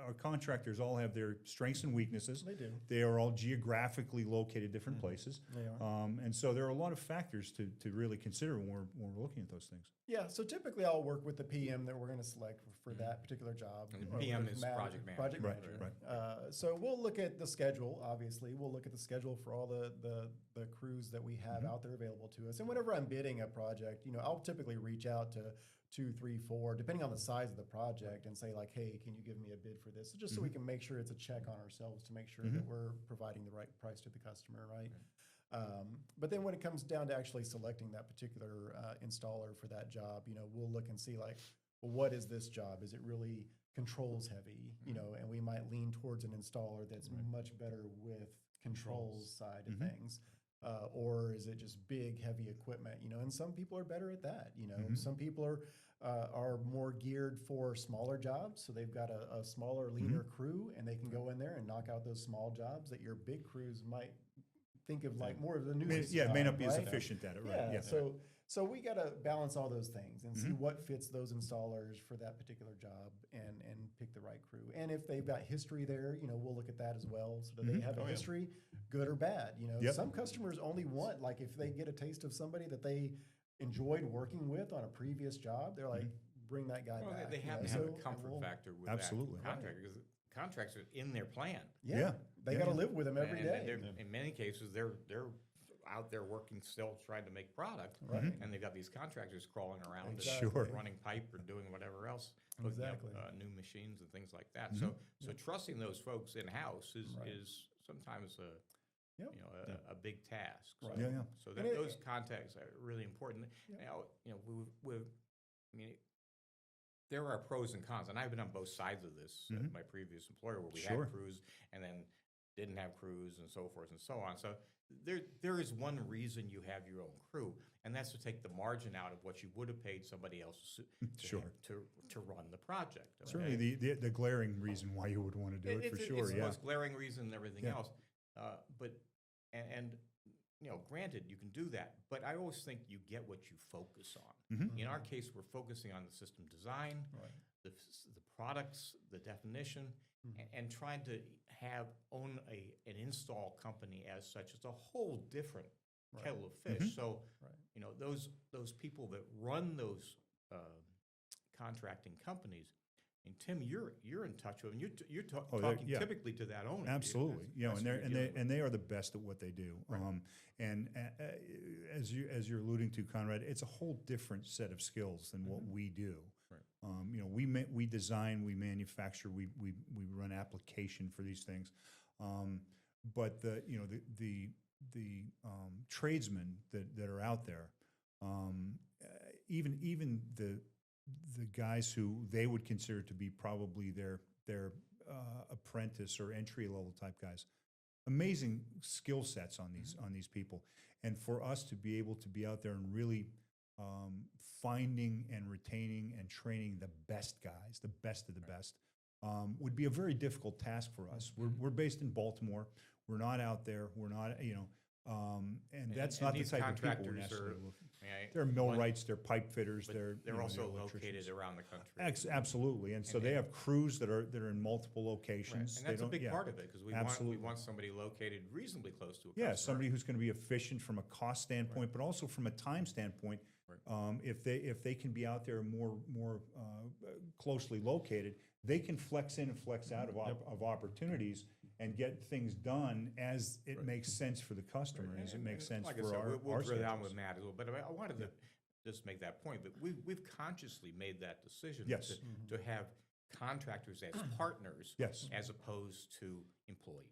our contractors all have their strengths and weaknesses. They do. They are all geographically located different places. They are. And so there are a lot of factors to really consider when we're looking at those things. Yeah, so typically I'll work with the PM that we're going to select for that particular job. And the or PM with is project manager. Project Right, manager. right. So we'll look at the schedule, obviously. We'll look at the schedule for all the crews that we have out there available to us. And whenever I'm bidding a project, I'll typically reach out to 2, 3, 4, depending on the size of the project, and say like, hey, can you give me a bid for this? So just so we can make sure it's a check on ourselves to make sure that we're providing the right price to the customer, right? But then when it comes down to actually selecting that particular installer for that job, we'll look and see like, well, what is this job? Is it really controls heavy? You know, and we might lean towards an installer that's much better with controls side of things. Or is it just big, heavy equipment? You know, and some people are better at that. You know, some people are more geared for smaller jobs, so they've got a smaller, leaner crew, and they can go in there and knock out those small jobs that your big crews might think of like more of the nuisance It may job, not be as right? efficient at it, right? Yeah. So we got to balance all those things and see what fits those installers for that particular job, and pick the right crew. And if they've got history there, you know, we'll look at that as well. So do they have a history, good or bad? You know, some customers only want, like, if they get a taste of somebody that they enjoyed working with on a previous job, they're like, bring that guy back. They have to have a comfort factor with Absolutely. that contractor, because contracts are in their plan. They got to live with them every And day. in many cases, they're out there working still, trying to make product, and they've got these contractors crawling around, running pipe or doing whatever else, hooking up new machines and things like that. So trusting those folks in house is sometimes a big task. So, so those contacts are really important. Now, you know, there are pros and cons, and I've been on both sides of this at my previous employer, where we had crews and then didn't have crews and so forth and so on. So there is one reason you have your own crew, and that's to take the margin out of what you would have paid somebody else to run the project. Okay? Certainly the glaring reason why you would want to do it, for sure. It's the most glaring reason and everything else. But you know, granted, you can do that, but I always think you get what you focus on. In our case, we're focusing on the system design, the products, the definition, and trying to own an install company as such. It's a whole different kettle of fish. So, you know, those people that run those contracting companies. And Tim, you're in touch with them. You're talking typically to that owner. Absolutely, you know, and they are the best at what they do. And as you're alluding to, Conrad, it's a whole different set of skills than what we do. You know, we design, we manufacture, we run application for these things, but the tradesmen that are out there, even the guys who they would consider to be probably their apprentice or entry level type guys, amazing skill sets on these people, and for us to be able to be out there and really finding and retaining and training the best guys, the best of the best, would be a very difficult task for us. We're based in Baltimore. We're not out there. We're not, you know, and that's not the type of people we're necessarily looking. They're millwrights, they're pipe fitters, they're also located around the country. Absolutely, and so they have crews that are in multiple locations. And that's a big part of it, because we want somebody located reasonably close to a customer. Somebody who's going to be efficient from a cost standpoint, but also from a time standpoint. If they can be out there more closely located, they can flex in and flex out of opportunities and get things done as it makes sense for the customer, as it makes sense like for I said, our we'll drill down schedules. with Matt a little bit. I wanted to just make that point, that we've consciously made that decision to have contractors as partners as opposed to employees.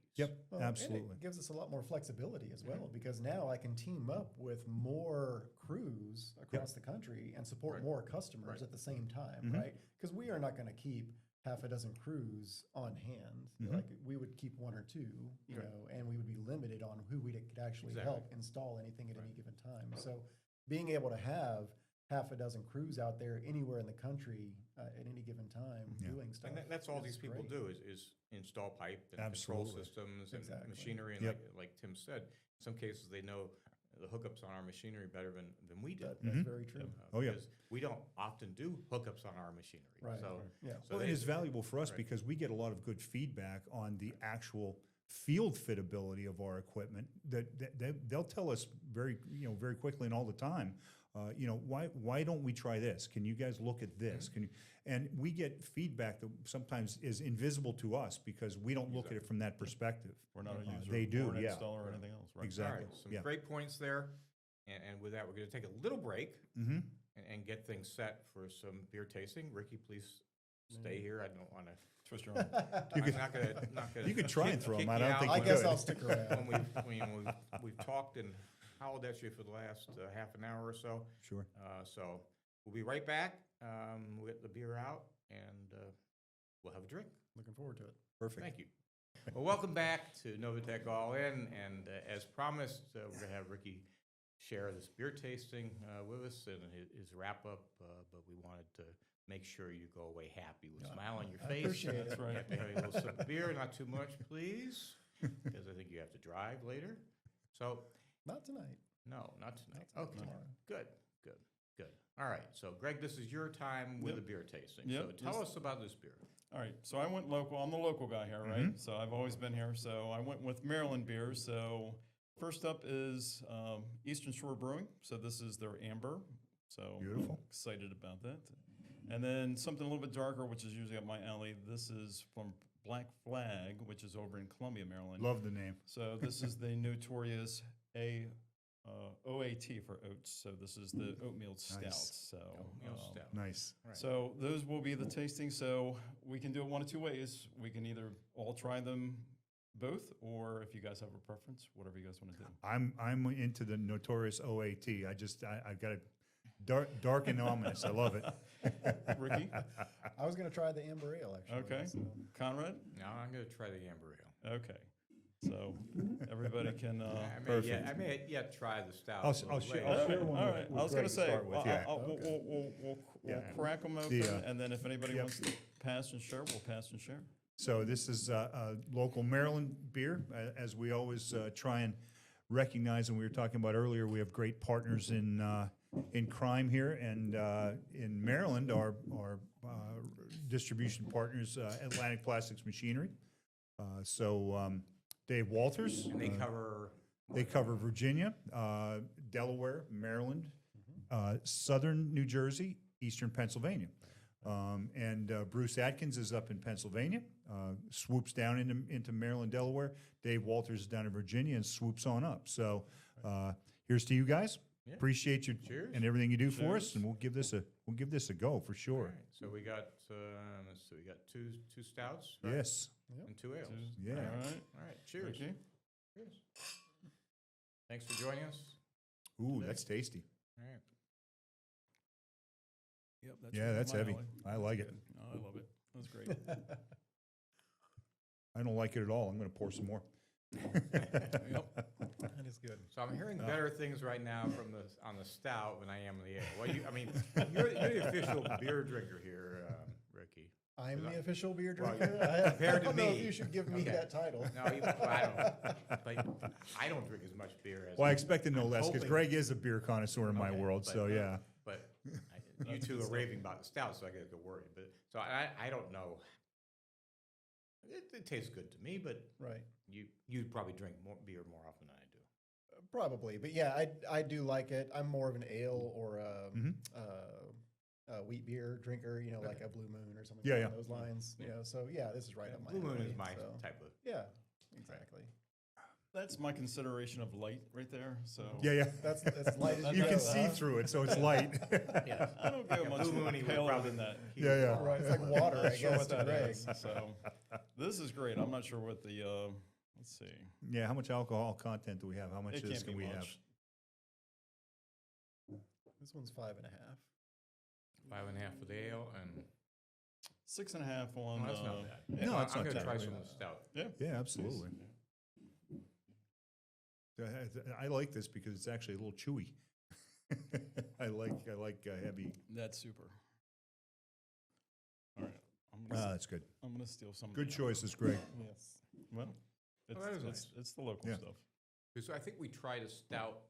Well, Absolutely. And it gives us a lot more flexibility as well, because now I can team up with more crews across the country and support more customers at the same time, right? Because we are not going to keep half a dozen crews on hand. Like, we would keep one or two, you know, and we would be limited on who we could actually help install anything at any given time. So being able to have half a dozen crews out there anywhere in the country at any given time doing stuff. And that's all these people do is install pipe and control systems and machinery. And like Tim said, in some cases they know the hookups on our machinery better than we do. That's very true. Because we don't often do hookups on our machinery. So, well, it is valuable for us because we get a lot of good feedback on the actual field fitability of our equipment. That they'll tell us very quickly and all the time. Why don't we try this? Can you guys look at this? Can you? And we get feedback that sometimes is invisible to us because we don't look at it from that perspective. We're not a user. They do, or an installer or anything else. Right? Exactly. All right, some great points there. And with that, we're going to take a little break and get things set for some beer tasting. Ricky, please stay here. I don't want to twist your arm. You could try and throw them. I don't think I you guess could. I'll stick around. We've talked and howled at you for the last half an hour or so. Sure. So we'll be right back we'll get the beer out, and we'll have a drink. Looking forward to it. Perfect. Thank you. Well, welcome back to Novatec All In, and as promised, we're going to have Ricky share this beer tasting with us and his wrap-up, but we wanted to make sure you go away happy with a smile on your face. Appreciate it. That's right. Happy having a little sip of beer, not too much, please, because I think you have to drive later. So, Not tonight. no, not tonight. Not Okay, tomorrow. good. All right, so Greg, this is your time with Yep. the beer tasting. Yep, So tell yes. us about this beer. All right, so I went local. I'm the local guy here, right? Mhm. So I've always been here. So I went with Maryland beers. So first up is Eastern Shore Brewing. So this is their amber. So Beautiful. excited about that. And then something a little bit darker, which is usually up my alley. This is from Black Flag, which is over in Columbia, Maryland. Love the name. So this is the notorious OAT for oats. So this is the oatmeal stout. So Oatmeal stout. Nice. Right. so those will be the tasting. So we can do it one of two ways. We can either all try them both, or if you guys have a preference, whatever you guys want to do. I'm into the notorious OAT. I've got it dark and ominous. I love it. Ricky? I was going to try the amber ale, actually. Okay. so- Conrad? Now I'm going to try the amber ale. Okay. So everybody can. I may yet try the stout. I'll a little share- later. I'll All share right, one all with- right. with I was going Greg to to say, start with, yeah. we'll Yeah. crack them open, The, and then if anybody yep. wants to pass and share, we'll pass and share. So this is a local Maryland beer, as we always try and recognize. And we were talking about earlier, we have great partners in crime here, and in Maryland, our distribution partners, Atlantic Plastics Machinery. Dave Walters. And they They cover Virginia, Delaware, Maryland, southern New Jersey, eastern Pennsylvania. And Bruce Atkins is up in Pennsylvania, swoops down into Maryland, Delaware. Dave Walters is down in Virginia and swoops on up. So here's to you guys. Yeah. Appreciate you Cheers. and everything you do for us, Cheers. and we'll give this a go for All sure. right, so we got let's see, we got two stouts, right? Yes. And two ales. Yeah. All right. All right, cheers. Ricky? Cheers. Thanks for joining us. Ooh, that's tasty. All right. Yep. Yeah, that's heavy. I like it. Oh, I love it. That's great. I don't like it at all. I'm going to pour some more. Yep. That is good. So I'm hearing better things right now on the stout than I am on the ale. Well, you're the official beer drinker here, Ricky. I'm Is the that- official beer Well, drinker. compared I to don't know if me. you should give me Okay. that title. No, I don't. But I don't drink as much beer as. Well, I expected no I'm less because hoping- Greg is a beer connoisseur in my Okay, world. but, So yeah. But you two are raving about the stout, so I get worried. But so I don't know. It tastes good to me, but Right. you probably drink more beer more often than I do. Probably, but yeah, I do like it. I'm more of an ale or a wheat beer drinker, like a Blue Moon or something Yeah, along yeah. those lines. So yeah, this is right up my Blue Moon alley, is my so. type of. Yeah, exactly. That's my consideration of light right there. So Yeah. That's light as You go, can see huh? through it, so it's light. Yes. I don't go Yeah, much Blue Moon, he would paler probably- than that. he Yeah, would yeah. probably- Right, it's like water, I Not sure guess, what to that Greg. is. So this is great. I'm not sure what the let's see. Yeah. How much alcohol content do we have? How much It of this can't can be we have? much. This one's 5.5. 5.5 for the ale, and 6.5 on. that's not bad. yeah. No, So it's I'm not going to try terrible. some of the stout. Yeah. Yeah, absolutely. I like this because it's actually a little chewy. I like heavy. That's super. All right. That's good. I'm gonna steal some. of Good the- choices, Greg. Yes. Well, it's, that is it's, nice. it's the local Yeah. stuff. So I think we tried a stout.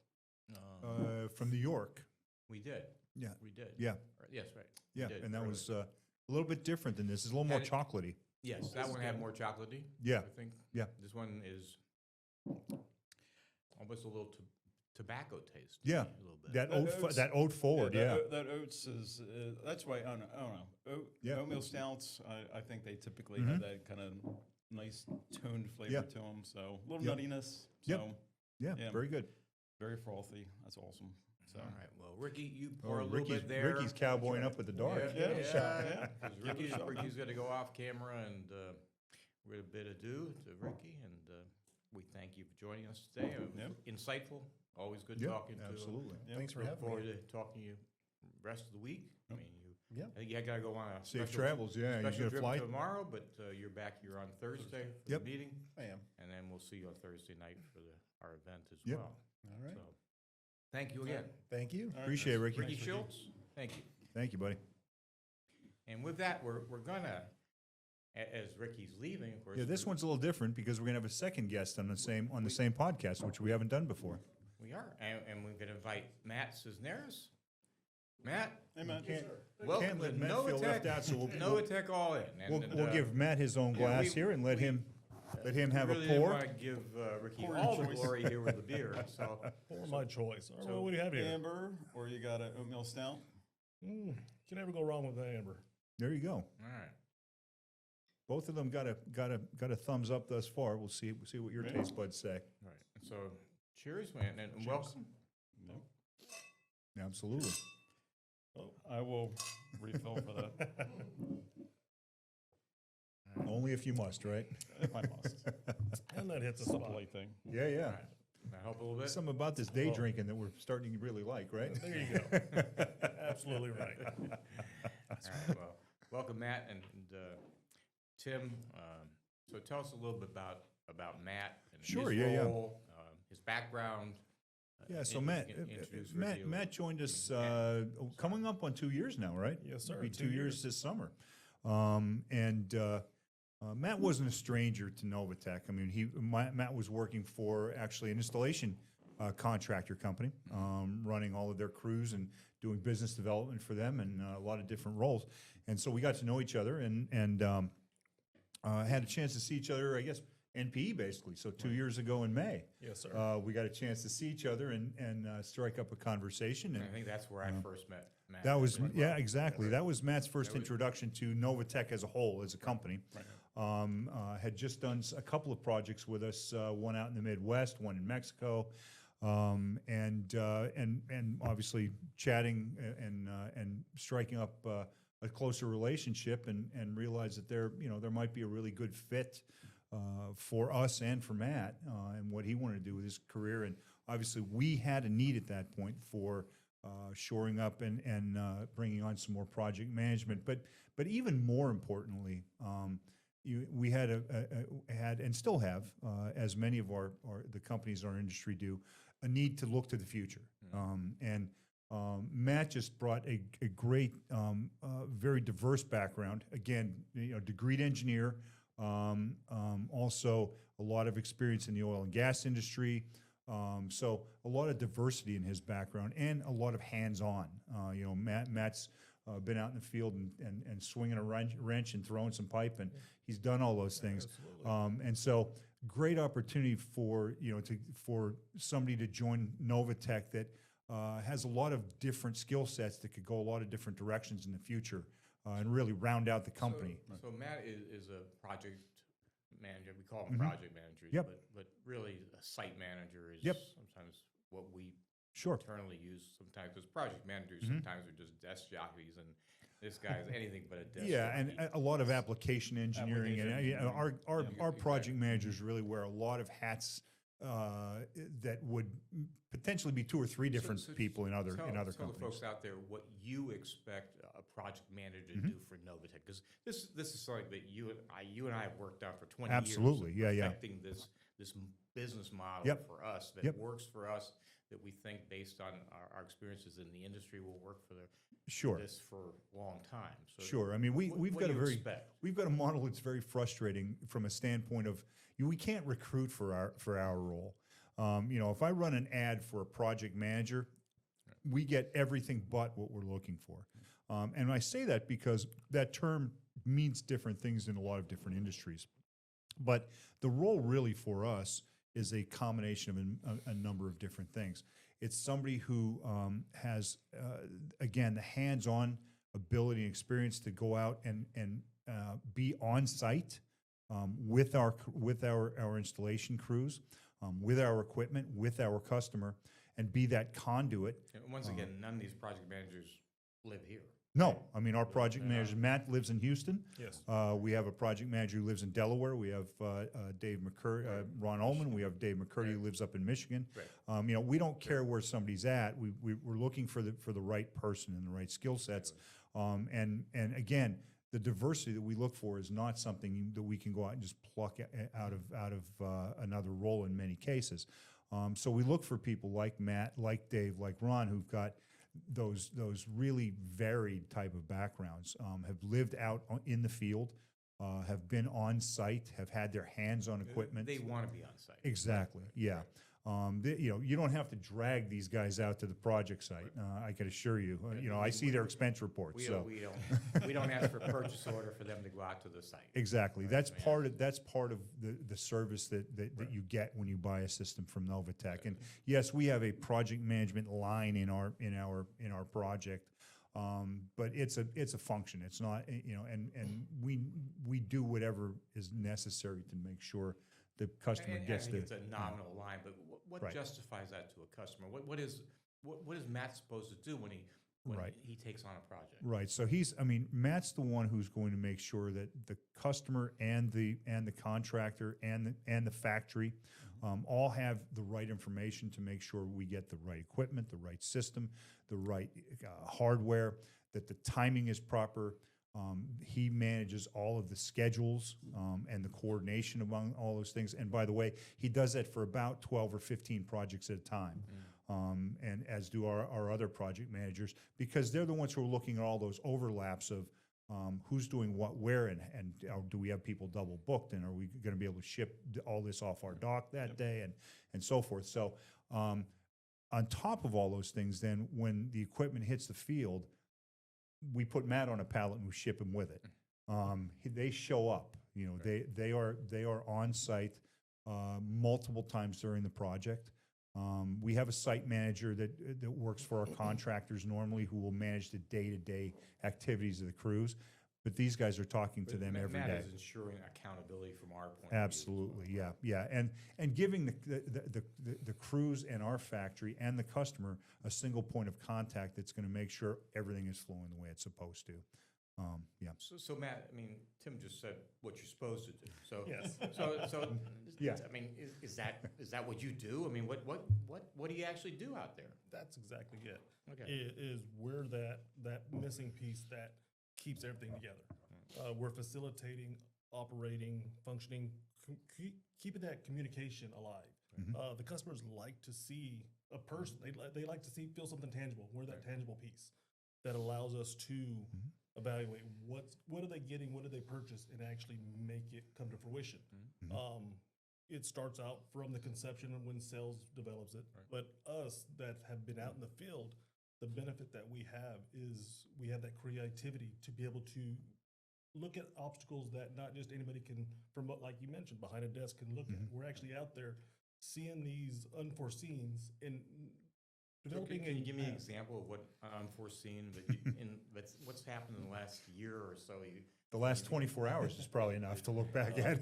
From New York. We did. Yeah. We did. Yeah. Yes, right. Yeah, did and that earlier. was a little bit different than this. It's a little more And it- chocolatey. Yes, that one had more chocolatey. Yeah. I think. Yeah. This one is almost a little tobacco taste. to Yeah. me, a little bit. That oat forward, yeah. That oats is. That's why I don't know. Yeah. Oatmeal stouts. I think they typically Mhm. have that kind of nice toned flavor Yeah. to them. So a little Yep. nuttiness. Yep. So Yeah, Yeah. very good. very frothy. That's awesome. So. All right. Well, Ricky, you Oh, pour a little bit there. Ricky's cowboying up at the dark. Yeah, Yeah. yeah. Yeah. 'Cause Give it a shot, man. Ricky's got to go off camera, and we're a bit adieu to Ricky, and we thank you for joining us today. It was Yep. insightful. Always good Yeah, talking to. absolutely. Yep. Thanks for Look having forward me. to talking to you the rest of the week. I Yep. mean, you Yeah. I think you got to go on a Safe special travels, yeah. You special got a trip flight? tomorrow, but you're back here on Thursday for Yep. the meeting, I am. and then we'll see you on Thursday night for our event as Yep. well. All right. So, thank you again. Thank you. All right, Appreciate it, guys. Ricky. Ricky Schultz, thank you. Thank you, buddy. And with that, we're gonna, as Ricky's leaving, of course. Yeah, this one's a little different because we're gonna have a second guest on the same podcast, which we haven't done before. We are, and we're gonna invite Matt Cisneros. Matt, Hey, man. welcome Can't to let Matt feel left out, so Novatec All In. And, we'll give Matt his own glass we- here and let him have really a didn't pour. want to give Ricky Pour all your the choice. glory here with the beer, so. Or my choice. All right, so what do you have here? Amber, or you got an oatmeal stout? Can never go wrong with an amber. There you go. All right. Both of them got a thumbs up thus far. We'll see what your taste buds say. All right. So, cheers, man, and welcome. No. Absolutely. Oh, I will refill for that. Only if you must, right? If I must. And that hits a It's a spot. polite thing. Yeah, yeah. All right. Can I help a little bit? Something about this day Oh. drinking that we're starting to really like, right? There you go. Absolutely right. All right, well, welcome, Matt and Tim. So tell us a little bit about Matt and Sure, his yeah, yeah. role, his background. Yeah, so and Matt, you can introduce Matt, Ricky. Matt joined us Yeah. coming up on 2 years now, right? Yes, sir. It'll be 2 2 years this summer. Matt wasn't a stranger to Novatec. I mean, Matt was working for actually an installation contractor company, running all of their crews and doing business development for them and a lot of different roles. And so we got to know each other and had a chance to see each other, I guess, NPE basically. So 2 years ago in May, Yes, sir. we got a chance to see each other and strike up a conversation. And And I think that's where I first met Matt. that was, as well. yeah, exactly. That was Matt's first That was- introduction to Novatec as a whole, as a company. Had just done a couple of projects with us, one out in the Midwest, one in Mexico, and obviously chatting and striking up a closer relationship and realized that there might be a really good fit for us and for Matt and what he wanted to do with his career. And obviously we had a need at that point for shoring up and bringing on some more project management. But even more importantly, we had and still have, as many of the companies in our industry do, a need to look to the future. Matt just brought a great, very diverse background. Again, degreed engineer, also a lot of experience in the oil and gas industry. So a lot of diversity in his background and a lot of hands-on. Matt's been out in the field and swinging a wrench and throwing some pipe, and he's done all those things. And so great opportunity for somebody to join Novatec that has a lot of different skill sets that could go a lot of different directions in the future and really round out the company. So Matt is a project manager. We call them project managers, Yep. but really a site manager is Yep. sometimes what we Sure. internally use sometimes, because project managers sometimes are just desk jockeys, and this guy is anything but a desk Yeah, and jockey. a lot of application engineering, and our project exactly. managers really wear a lot of hats that would potentially be 2 or 3 different So people in other tell companies. the folks out there what you expect a project manager to do for Novatec, because this is something that you and I have worked on for 20 Absolutely, years. yeah. Perfecting this business model Yep. for us that Yep. works for us, that we think based on our experiences in the industry will work for Sure. this for a long time. So Sure. I mean, we've what got do a you very expect? we've got a model that's very frustrating from a standpoint of we can't recruit for our role. If I run an ad for a project manager, we get everything but what we're looking for. And I say that because that term means different things in a lot of different industries. But the role really for us is a combination of a number of different things. It's somebody who has, again, the hands-on ability and experience to go out and be on site with our installation crews, with our equipment, with our customer, and be that conduit. And once again, none of these project managers live here. No, I mean, our project manager, Matt, lives in Houston. Yes. We have a project manager who lives in Delaware. We have Dave McCurdy, Ron Ullman. We have Dave McCurdy who lives up in Michigan. Right. We don't care where somebody's at. We're looking for the right person and the right skill sets. And again, the diversity that we look for is not something that we can go out and just pluck out of another role in many cases. So we look for people like Matt, like Dave, like Ron, who've got those really varied type of backgrounds, have lived out in the field, have been on site, have had their hands on equipment. They want to be on site. Exactly. Yeah. You don't have to drag these guys out to the project site. I can assure you. I see their expense reports. We don't ask for a purchase order for them to go out to the site. Exactly. That's part of the service that you get when you buy a system from Novatec. And yes, we have a project management line in our project. But it's a function. It's not, and we do whatever is necessary to make sure the customer gets the. It's a nominal line, but what Right. justifies that to a customer? What is Matt supposed to do when Right. he takes on a project? Right. So Matt's the one who's going to make sure that the customer and the contractor and the factory all have the right information to make sure we get the right equipment, the right system, the right hardware, that the timing is proper. He manages all of the schedules and the coordination among all those things. And by the way, he does that for about 12 or 15 projects at a time. And as do our other project managers, because they're the ones who are looking at all those overlaps of who's doing what where, and do we have people double booked, and are we going to be able to ship all this off our dock that day, and so forth. So on top of all those things, then when the equipment hits the field, we put Matt on a pallet and we ship him with it. They show up. They are on site multiple times during the project. We have a site manager that works for our contractors normally, who will manage the day-to-day activities of the crews. But these guys are talking to them every day. Matt is ensuring accountability from our point Absolutely, of view. yeah. And giving the crews and our factory and the customer a single point of contact that's going to make sure everything is flowing the way it's supposed to. Yeah. So Matt, Tim just said what you're supposed to do. So Yes. So Yeah. is that what you do? What do you actually do out there? That's exactly it. Okay. Is we're that missing piece that keeps everything together. We're facilitating, operating, functioning, keeping that communication alive. The customers like to see a person. They like to feel something tangible. We're that tangible piece that allows us to evaluate what are they getting, what do they purchase, and actually make it come to fruition. It starts out from the conception and when sales develops it. Right. But us that have been out in the field, the benefit that we have is we have that creativity to be able to look at obstacles that not just anybody can, from what, like you mentioned, behind a desk can look at. We're actually out there seeing these unforeseens and developing. Can you give me an example of what unforeseen, that's what's happened in the last year or so? The last 24 hours is probably enough to look back at.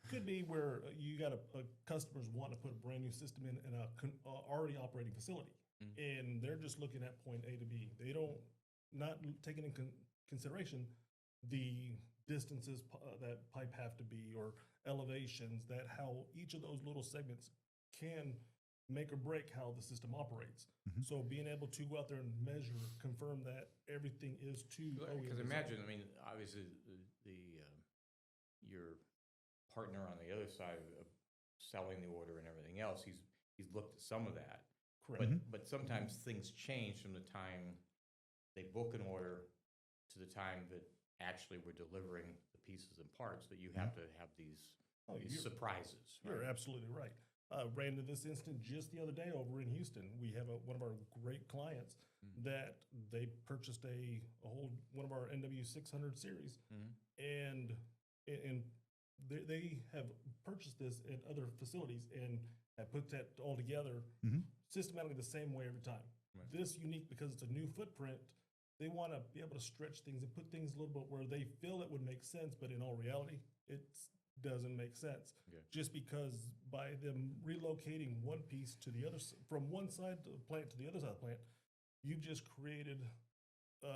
Could be where you got a customers want to put a brand new system in a already operating facility, and they're just looking at point A to B. They don't not taking in consideration the distances that pipe have to be, or elevations, that how each of those little segments can make or break how the system operates. So being able to go out there and measure, confirm that everything is to. Because imagine, obviously your partner on the other side of selling the order and everything else, he's looked at some of that. Correct. But sometimes things change from the time they book an order to the time that actually we're delivering the pieces and parts, that you have to have these surprises. You're absolutely right. Ran into this instance just the other day over in Houston. We have one of our great clients that they purchased a whole one of our NW600 series, and they have purchased this in other facilities and have put that all together systematically the same way every time. Right. This unique because it's a new footprint. They want to be able to stretch things and put things a little bit where they feel it would make sense, but in all reality, it doesn't make sense. Okay. Just because by them relocating one piece to the other, from one side of the plant to the other side of the plant, you've just created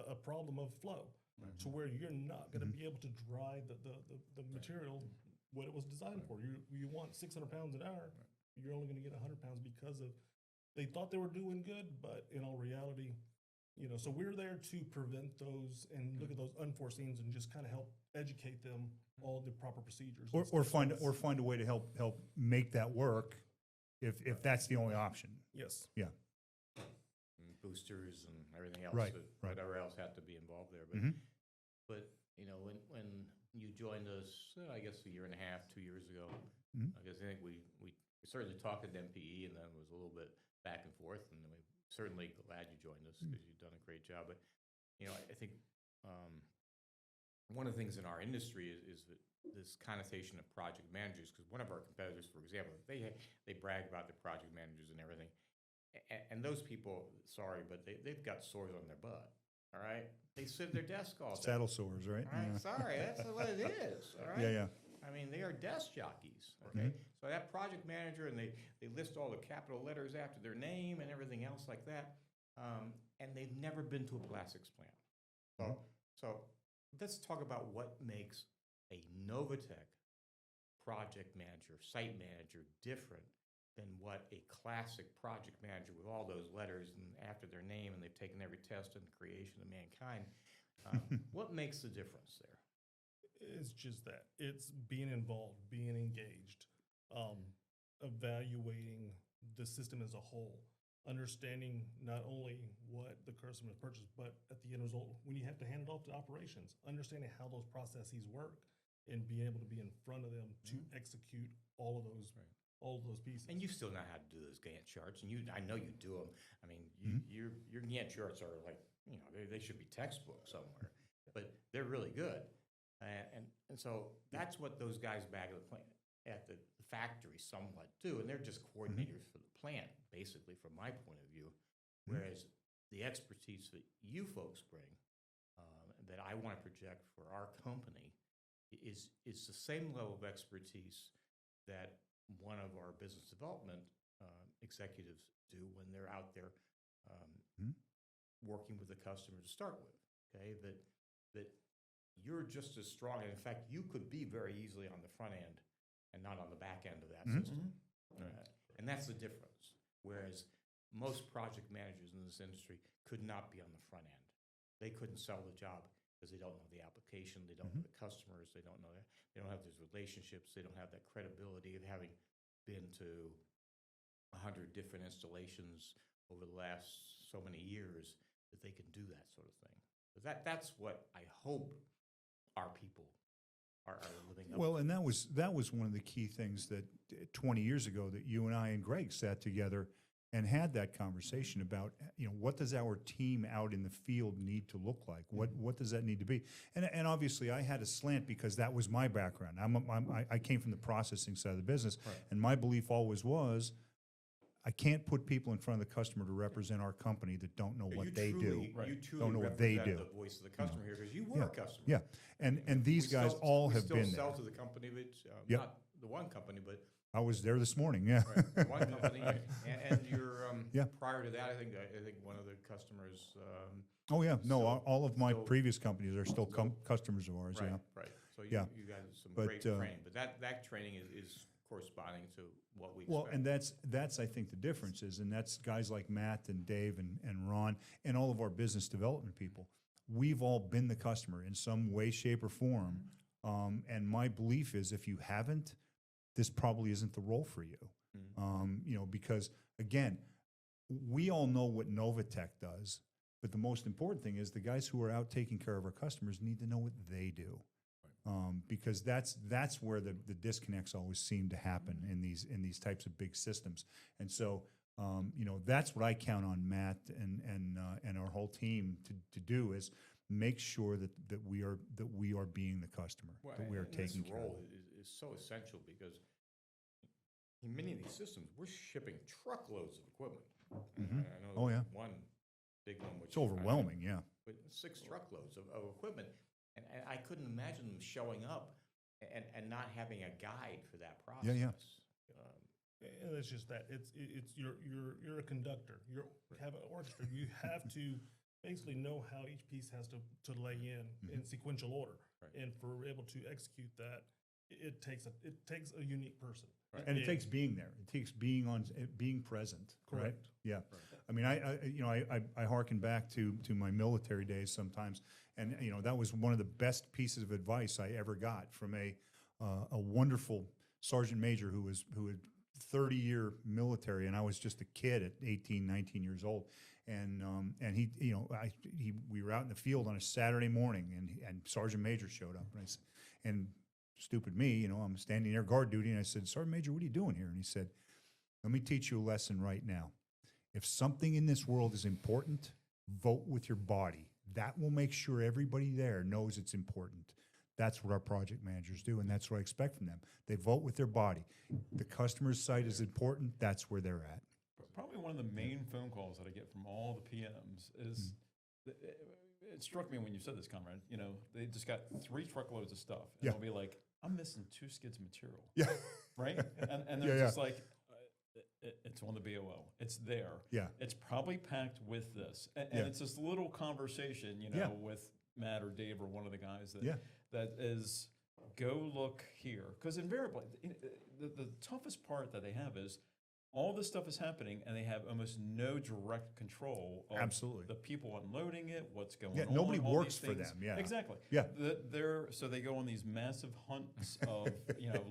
a problem of flow to where you're not going to be able to dry the material what it was designed for. You want 600 pounds an hour, you're only going to get 100 pounds because of they thought they were doing good, but in all reality, So we're there to prevent those and look at those unforeseens and just kind of help educate them all the proper procedures. and Or stuff. So find a way to help make that work if that's the only option. yes. Yeah. And boosters and everything else, Right, that right. whatever else had to be involved there. Mhm. But when you joined us, I guess a year and a half, 2 years ago, Mhm. I think we certainly talked at MPE, and then it was a little bit back and forth, and we're certainly glad you joined us because you've done a great job. But I think one of the things in our industry is that this connotation of project managers, because one of our competitors, for example, they brag about their project managers and everything, and those people, sorry, but they've got sores on their butt. All right, they sit at their desk all day. Saddle sores, right? All right, Yeah. sorry, that's what it is. All right. Yeah, yeah. I mean, they are desk jockeys. Okay, so that project manager, and they list all the capital letters after their name and everything else like that, and they've never been to a plastics plant. So let's talk about what makes a Novatec project manager, site manager different than what a classic project manager with all those letters and after their name, and they've taken every test in the creation of mankind. What makes the difference there? It's just that. It's being involved, being engaged, evaluating the system as a whole, understanding not only what the customer purchased, but at the end result, when you have to hand it off to operations, understanding how those processes work and being able to be in front of them to execute all of those pieces. And you still know how to do those Gantt charts, and I know you do them. I mean, your Gantt charts are like, they should be textbook somewhere, but they're really good. And so that's what those guys back at the factory somewhat do, and they're just coordinators for the plant, basically, from my point of view. Whereas the expertise that you folks bring, that I want to project for our company, is the same level of expertise that one of our business development executives do when they're out there working with the customer to start with. Okay, that you're just as strong, and in fact, you could be very easily on the front end and not on the back end of that system. And that's the difference. Whereas most project managers in this industry could not be on the front end. They couldn't sell the job because they don't know the application, they don't know the customers, they don't know that, they don't have those relationships, they don't have that credibility of having been to 100 different installations over the last so many years that they can do that sort of thing. But that's what I hope our people are living up Well, to. and that was one of the key things that 20 years ago that you and I and Greg sat together and had that conversation about, what does our team out in the field need to look like? What does that need to be? And obviously I had a slant because that was my background. I came from the processing side of the business, and my belief always was, I can't put people in front of the customer to represent our company that don't know what they do. You truly Don't know what they represent do. the voice of the customer here because you were a customer. Yeah, and these guys all have been We there. still sell to the company, but Yep. not the one company, but I was there this morning, yeah. one company. And you're Yeah. prior to that, I think one of the customers. Oh, yeah, no, Still- all of my still- previous companies are still customers of ours, yeah. Right. So Yeah. you got some But, great training, but that training is corresponding to what we Well, expect. and that's I think the difference is, and that's guys like Matt and Dave and Ron and all of our business development people. We've all been the customer in some way, shape, or form. And my belief is, if you haven't, this probably isn't the role for you. Because again, we all know what Novatec does, but the most important thing is the guys who are out taking care of our customers need to know what they do. Because that's where the disconnects always seem to happen in these types of big systems. And so, that's what I count on Matt and our whole team to do, is make sure that we are being the customer, that we are and taking this care of role them. is so essential because in many of these systems, we're shipping truckloads of equipment. I know Oh, yeah. one big one, which It's overwhelming, yeah. but 6 truckloads of equipment. And I couldn't imagine them showing up and not having a guide for that process. Yeah. And it's just that it's you're a conductor. You have an orchestra. You have to basically know how each piece has to lay in sequential order. Right. And for able to execute that, it takes a unique person. And it takes being there. It takes being present. Right? Correct. Yeah. I mean, I hearken back to my military days sometimes, and that was one of the best pieces of advice I ever got from a wonderful sergeant major who had 30-year military, and I was just a kid at 18, 19 years old, and we were out in the field on a Saturday morning, and Sergeant Major showed up, and stupid me, I'm standing there guard duty, and I said, Sergeant Major, what are you doing here? And he said, let me teach you a lesson right now. If something in this world is important, vote with your body. That will make sure everybody there knows it's important. That's what our project managers do, and that's what I expect from them. They vote with their body. The customer's site is important. That's where they're at. Probably one of the main phone calls that I get from all the PMs is, it struck me when you said this, Conrad, they just got 3 truckloads of stuff. And Yeah. they'll be like, I'm missing 2 skids of material. Yeah. Right? And they're Yeah, just like, it's on the BOO. It's there. Yeah. It's probably packed with this. And Yeah. it's this little conversation, Yeah. with Matt or Dave or one of the guys Yeah. that is, go look here. Because invariably, the toughest part that they have is all this stuff is happening and they have almost no direct control of Absolutely. the people unloading it, what's going Yeah, on. nobody all works these for things. them, yeah. Exactly. Yeah. So they go on these massive hunts of,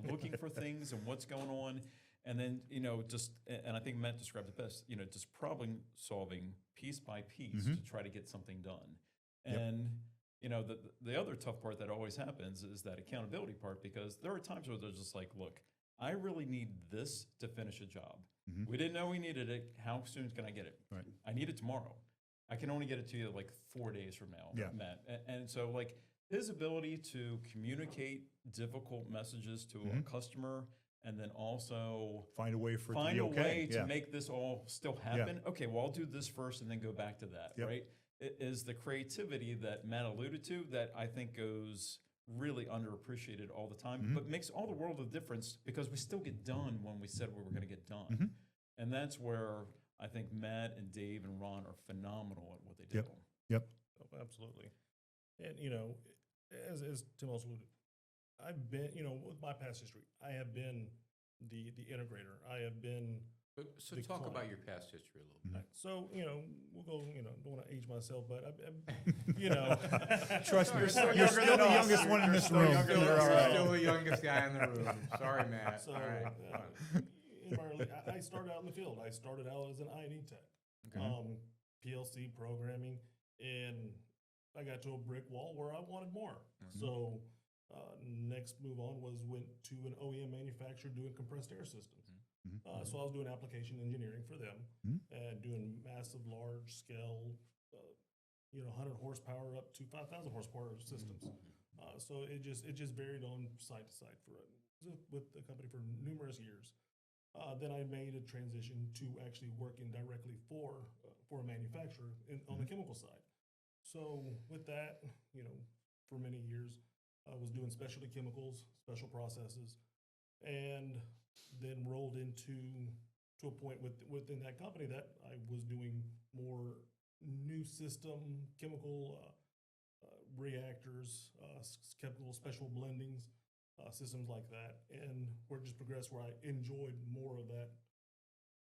looking for things and what's going on. And then, and I think Matt described it best, just problem solving piece by piece to try to get something done. And, the other tough part that always happens is that accountability part, because there are times where they're just like, look, I really need this to finish a job. We didn't know we needed it. How soon can I get it? Right. I need it tomorrow. I can only get it to you like 4 days from now, Yeah. Matt. And so like his ability to communicate difficult messages to a customer and then also Find a way for it to find be a okay. way to Yeah. make this all still happen. Okay, well, I'll do this first and then go back to that, Yep. right? It is the creativity that Matt alluded to that I think goes really underappreciated all the time, but makes all the world of difference because we still get done when we said we were going to get done. And that's where I think Matt and Dave and Ron are phenomenal at what they do. Yep. Yep. Oh, absolutely. And, as Tim also alluded, I've been, with my past history, I have been the integrator. I have been. So the talk client. about your past history a little bit. So, we'll go, don't want to age myself, but Trust me, You're still you're younger still than the us. youngest one in You're this still room. younger than You're us. all right. Still the youngest guy in the room. Sorry, Matt. So, All right. in my early, I started out in the field. I started out as an I&E tech, PLC programming, and I got to a brick wall where I wanted more. So, next move on went to an OEM manufacturer doing compressed air systems. So I was doing application engineering for them and doing massive, large scale, 100 horsepower up to 5,000 horsepower systems. So it just varied on site to site with the company for numerous years. Then I made a transition to actually working directly for a manufacturer on the chemical side. So with that, for many years, I was doing specialty chemicals, special processes, and then rolled into a point within that company that I was doing more new system chemical reactors, chemical special blendings, systems like that, and where it just progressed where I enjoyed more of that,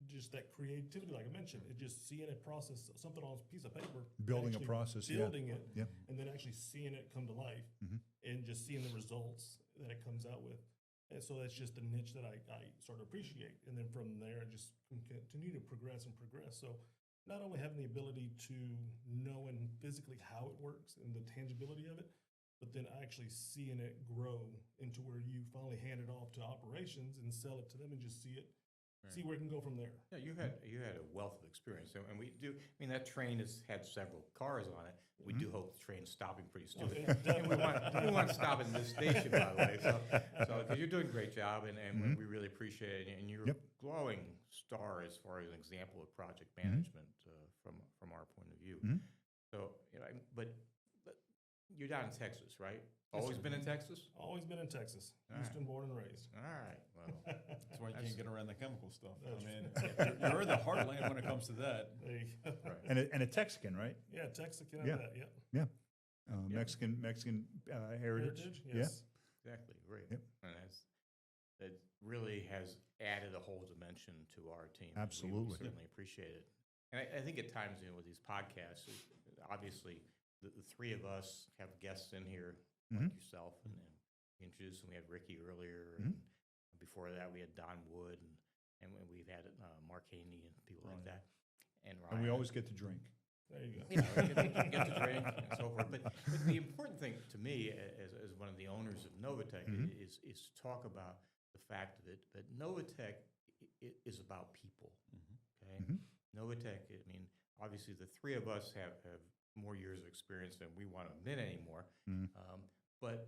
just that creativity, like I mentioned, it just seeing it process something on a piece of paper, Building a actually process, yeah. building it, Yeah. and then actually seeing it come to life, and just seeing the results that it comes out with. And so that's just the niche that I sort of appreciate. And then from there, I just continue to progress and progress. So not only having the ability to know and physically how it works and the tangibility of it, but then actually seeing it grow into where you finally hand it off to operations and sell it to them and just see where it can go from there. Yeah, you had a wealth of experience, and we do. I mean, that train has had several cars on it. We do hope the train's stopping pretty soon. And we want to stop at this station, by the way. So because you're doing a great job, and we really appreciate it. And you're a glowing star as far as an example of project management from our point of view. So, but you're down in Texas, right? Always been in Texas? Always been in Texas. All right. Houston, born and raised. All right. Well, That's why you can't get around the chemical stuff. That's I mean, you're in the heartland when it comes to that. There you go. And a Texican, right? Yeah, Texican Yeah. that, yeah. Yeah. Mexican heritage. Heritage, Yeah. yes. exactly. Great. Yep. And really has added a whole dimension to our team. Absolutely. We certainly appreciate it. And I think at times, with these podcasts, obviously the three of us have guests in here, like yourself, and we introduced them. We had Ricky earlier, and before that we had Don Wood, and we've had Mark Haney and people like that. And Ryan. And we always get to drink. There you go. Get to drink and so forth. But the important thing to me, as one of the owners of Novatec, is to talk about the fact that Novatec is about people. Okay, Novatec. I mean, obviously the three of us have more years of experience than we want to admit anymore. But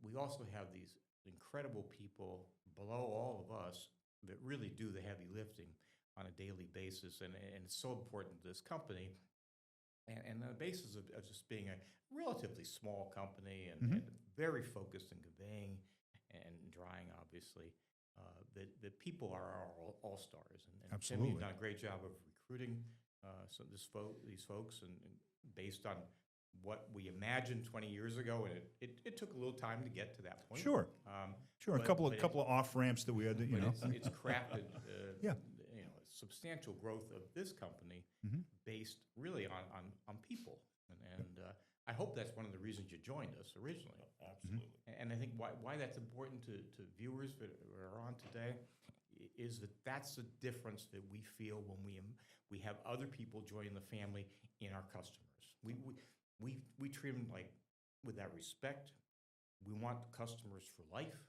we also have these incredible people below all of us that really do the heavy lifting on a daily basis, and it's so important to this company. And on the basis of just being a relatively small company and very focused in conveying and drying, obviously, that people are our all-stars. And Absolutely. Tim, you've done a great job of recruiting these folks, and based on what we imagined 20 years ago, and it took a little time to get to that point. Sure. Sure. A couple of off ramps that we had to, It's crafted. Yeah. Substantial growth of this company based really on people, and I hope that's one of the reasons you joined us originally. Absolutely. And I think why that's important to viewers that are on today is that's the difference that we feel when we have other people join the family in our customers. We treat them like with that respect. We want customers for life.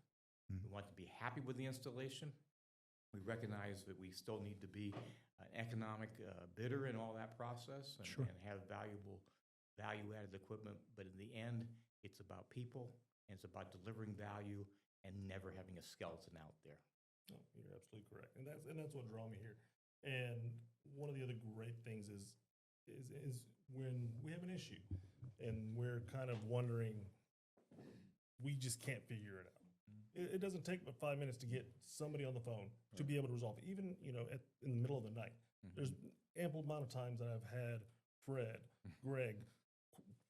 We want to be happy with the installation. We recognize that we still need to be an economic bidder in all that process and have value-added equipment. But in the end, it's about people, and it's about delivering value and never having a skeleton out there. No, you're absolutely correct, and that's what drew me here. And one of the other great things is when we have an issue and we're kind of wondering, we just can't figure it out. It doesn't take but 5 minutes to get somebody on the phone to be able to resolve it. Even in the middle of the night, there's ample amount of times that I've had Fred, Greg,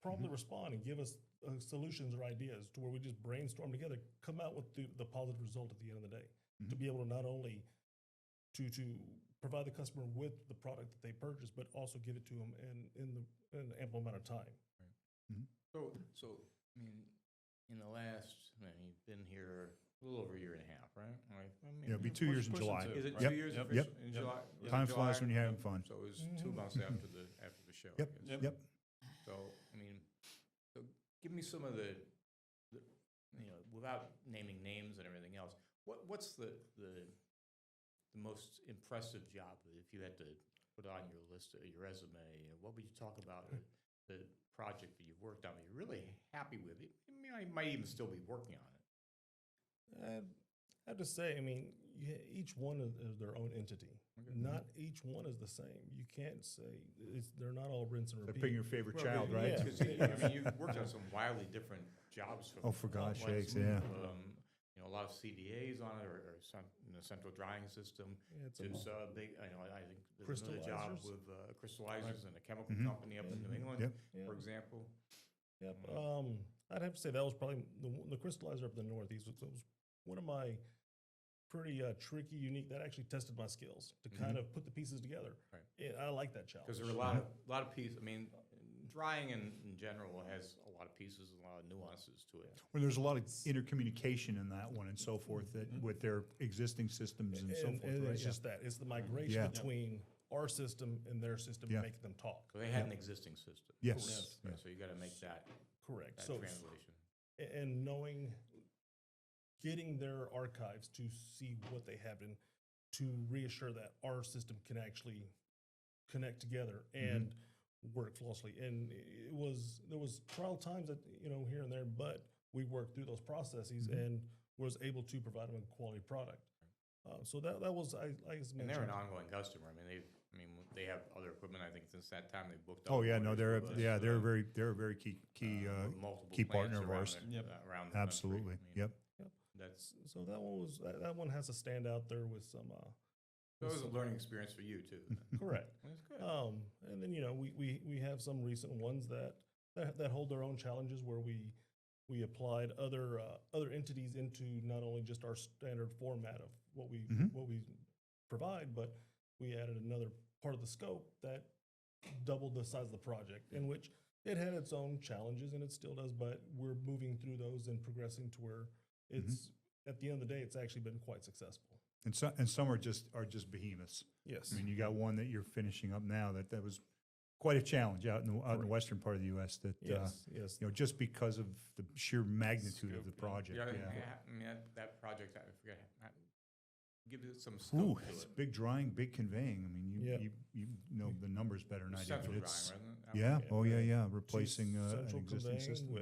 promptly respond and give us solutions or ideas to where we just brainstorm together, come out with the positive result at the end of the day. To be able to not only to provide the customer with the product that they purchased, but also give it to them in an ample amount of time. So I mean, in the last, you've been here a little over a year and a half, right? It'll be 2 years in July. Is it Yep. 2 years Yep. in July? Time flies when you're having fun. So it was 2 months after the show. Yep. I guess. Yep. So so give me some of the without naming names and everything else. What's the most impressive job if you had to put on your list, your resume? What would you talk about? The project that you've worked on that you're really happy with? I might even still be working on it. I have to say, each one is their own entity. Not each one is the same. You can't say they're not all rinse and They're repeat. picking your favorite child, right? Yeah. Because you've worked on some wildly different jobs. For God's like sakes, yeah. A lot of CDAs on it, or some central drying system. Yeah, it's to big. I think there's another job Crystallizers. with crystallizers and a chemical company up in New England, for example. Yep. I'd have to say that was probably the crystallizer up in the Northeast. Was one of my pretty tricky, unique. That actually tested my skills to kind of put the pieces together. Right. I like that challenge Because there are a lot of pieces. Drying in general has a lot of pieces, a lot of nuances to it. Well, there's a lot of intercommunication in that one and so forth that with their existing systems and so forth. And right? it's just that. It's the migration between our system and their system, making them talk. So they had an existing system. Yes. Yeah, so you got to make that correct. That So translation. And getting their archives to see what they have and to reassure that our system can actually connect together and work flawlessly. And there was trial times that, here and there, but we worked through those processes and was able to provide them a quality product. So that was, I guess, and they're an ongoing customer. They have other equipment. I think since that time they've booked. Oh yeah, no, they're a very key multiple key plants partner of ours. Around the Absolutely. country. That's so that one has to stand out there with some. So it was a learning experience for you too. Correct. That's good. And then we have some recent ones that hold their own challenges where we applied other entities into not only just our standard format of what we provide, but we added another part of the scope that doubled the size of the project, in which it had its own challenges, and it still does, but we're moving through those and progressing to where it's, at the end of the day, it's actually been quite successful. And some are just behemoths. Yes. I mean, you got one that you're finishing up now that was quite a challenge out in the western part of the U.S. That Yes. you know, just because of the sheer magnitude of the project. Yeah, I mean, that project, I forget, give it some scope Ooh, to it's it. big drying, big conveying. I mean, you know the numbers better than I do. Central But drying, it's wasn't it? That yeah, one? oh yeah, replacing an Central existing conveying system.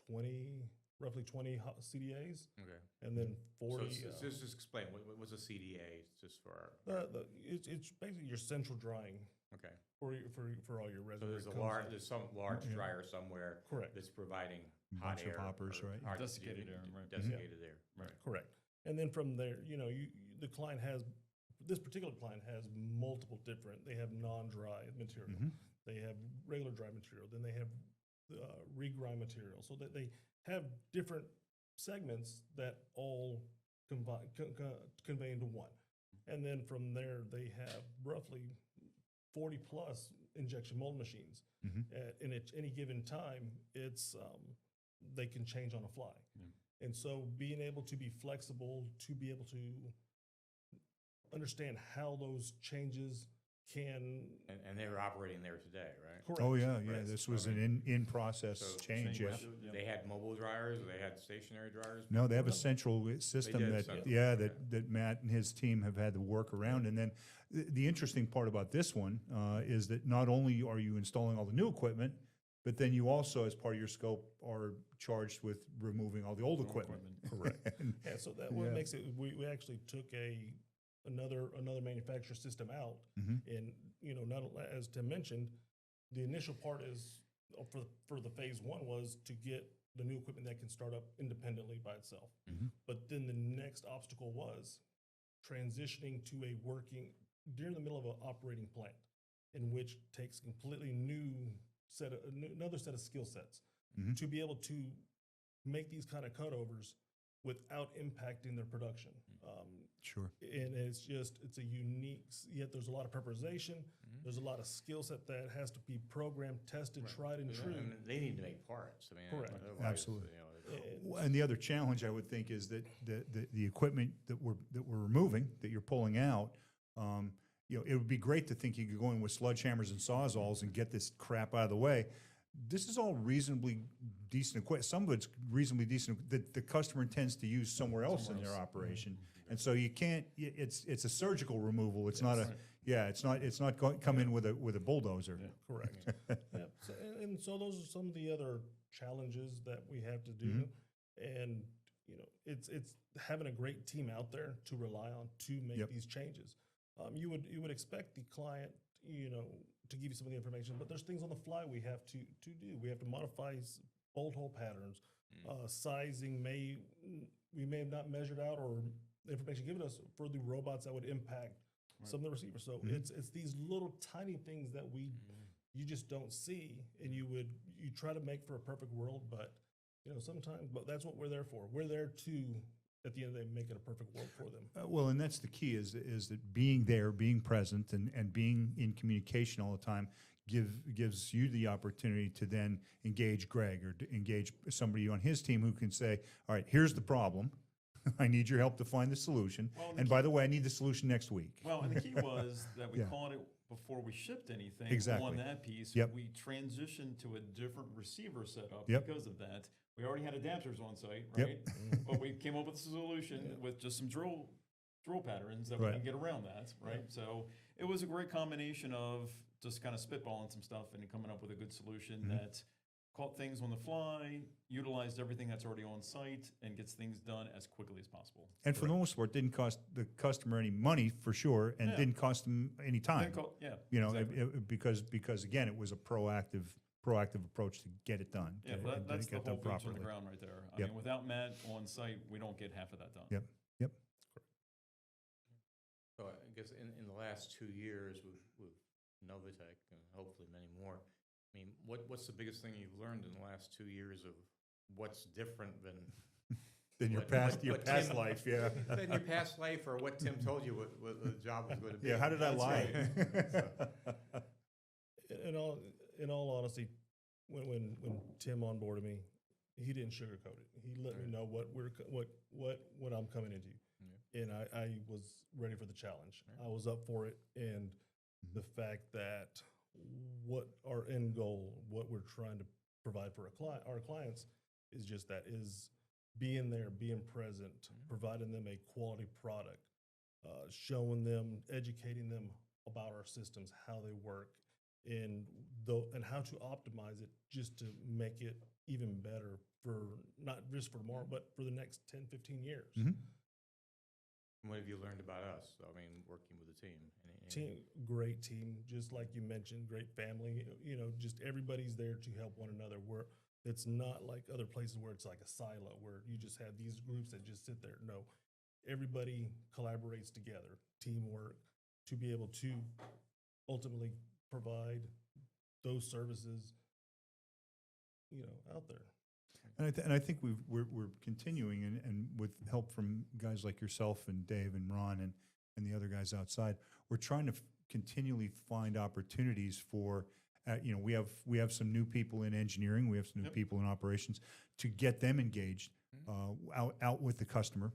with roughly 20 CDAs, Okay. and then 40. So just explain, what's a CDA, just for our, It's basically your central drying okay. for all your So residents. there's some large Yeah. dryer somewhere Correct. that's providing hot Bunch of air. hoppers, or right? hard- Desiccated air, right. Desiccated air, right. Correct. And then from there, the client has, this particular client has multiple different, they have non-dry material. They have regular dry material, then they have regrind material, so that they have different segments that all convey into one. And then from there, they have roughly 40 plus injection mold machines. And at any given time, it's they can change on the fly. And so being able to be flexible, to be able to understand how those changes can. And they're operating there today, right? Correct. Oh yeah. Right. This was Okay. an in-process So change. Yeah. They had mobile dryers, or they had stationary dryers? No, they have a central system did, that, central, yeah, okay. that Matt and his team have had to work around. And then the interesting part about this one is that not only are you installing all the new equipment, but then you also, as part of your scope, are charged with removing all the old equipment. Correct. And- Yeah, so that what Yeah. makes it, we actually took another manufacturer system out. And, not, as Tim mentioned, the initial part is, for the phase one was to get the new equipment that can start up independently by itself. But then the next obstacle was transitioning to during the middle of an operating plant, in which takes completely another set of skill sets to be able to make these kind of cutovers without impacting their production. Sure. And it's a unique, yet there's a lot of preparation, there's a lot of skill set that has to be programmed, tested, tried and true. And they need to make parts, I mean. Correct. otherwise, Absolutely. it's- And the other challenge I would think is that the equipment that we're removing, that you're pulling out, it would be great to think you could go in with sledgehammers and sawzalls and get this crap out of the way. This is all reasonably decent equipment. Some of it's reasonably decent that the customer intends to use somewhere else in their operation. And so you can't. It's a surgical removal. It's not a. Yeah. It's not come in with a bulldozer. Correct. Yeah. So, and so those are some of the other challenges that we have to do. And, it's having a great team out there to rely on to make these changes. You would expect the client, to give you some of the information, but there's things on the fly we have to do. We have to modify bolt hole patterns, sizing we may have not measured out, or the information given us for the robots that would impact some of the receivers. So it's these little tiny things that you just don't see, and you try to make for a perfect world, but sometimes, but that's what we're there for. We're there to, at the end of the day, make it a perfect world for them. Well, and that's the key is that being there, being present, and being in communication all the time gives you the opportunity to then engage Greg or to engage somebody on his team who can say, all right, here's the problem. I need your help to find the solution. Well, and by the way, I need the solution next week. Well, and the key was that we Yeah. caught it before we shipped anything Exactly. on that piece. Yep. We transitioned to a different receiver setup Yep. because of that. We already had adapters on site, Yep. right? But we came up with a solution with just some drill patterns that we Right. can get around that, right? So it was a great combination of just kind of spitballing some stuff and coming up with a good solution that caught things on the fly, utilized everything that's already on site, and gets things done as quickly as possible. And for the most part, didn't cost the customer any money for sure, and Yeah. didn't cost them any time. Exactly. Because again, it was a proactive approach to get it done. Yeah, to- but and that's to the get whole done boots on the properly. ground right there. I Yep. mean, without Matt on site, we don't get half of that done. Yep. So I guess in the last 2 years with Novatec, and hopefully many more, I mean, what's the biggest thing you've learned in the last 2 years of what's different than Than your what past Tim- life, yeah. than your past life or what Tim told you what the job was going to be. Yeah, how did I That's lie? right. In all honesty, when Tim onboarded me, he didn't sugarcoat it. He let me know what I'm coming into, and I was ready for the challenge. I was up for it, and the fact that what our end goal, what we're trying to provide for our clients, is just that, is being there, being present, providing them a quality product, showing them, educating them about our systems, how they work, and how to optimize it just to make it even better for not just for tomorrow, but for the next 10, 15 years. What have you learned about us? I mean, working with the team. Great team, just like you mentioned, great family. Just everybody's there to help one another. It's not like other places where it's like a silo where you just have these groups that just sit there. No, everybody collaborates together, teamwork, to be able to ultimately provide those services, out there. And I think we're continuing, and with help from guys like yourself and Dave and Ron and the other guys outside, we're trying to continually find opportunities for, we have some new people in engineering, we have some new people in operations, to get them engaged out with the customer,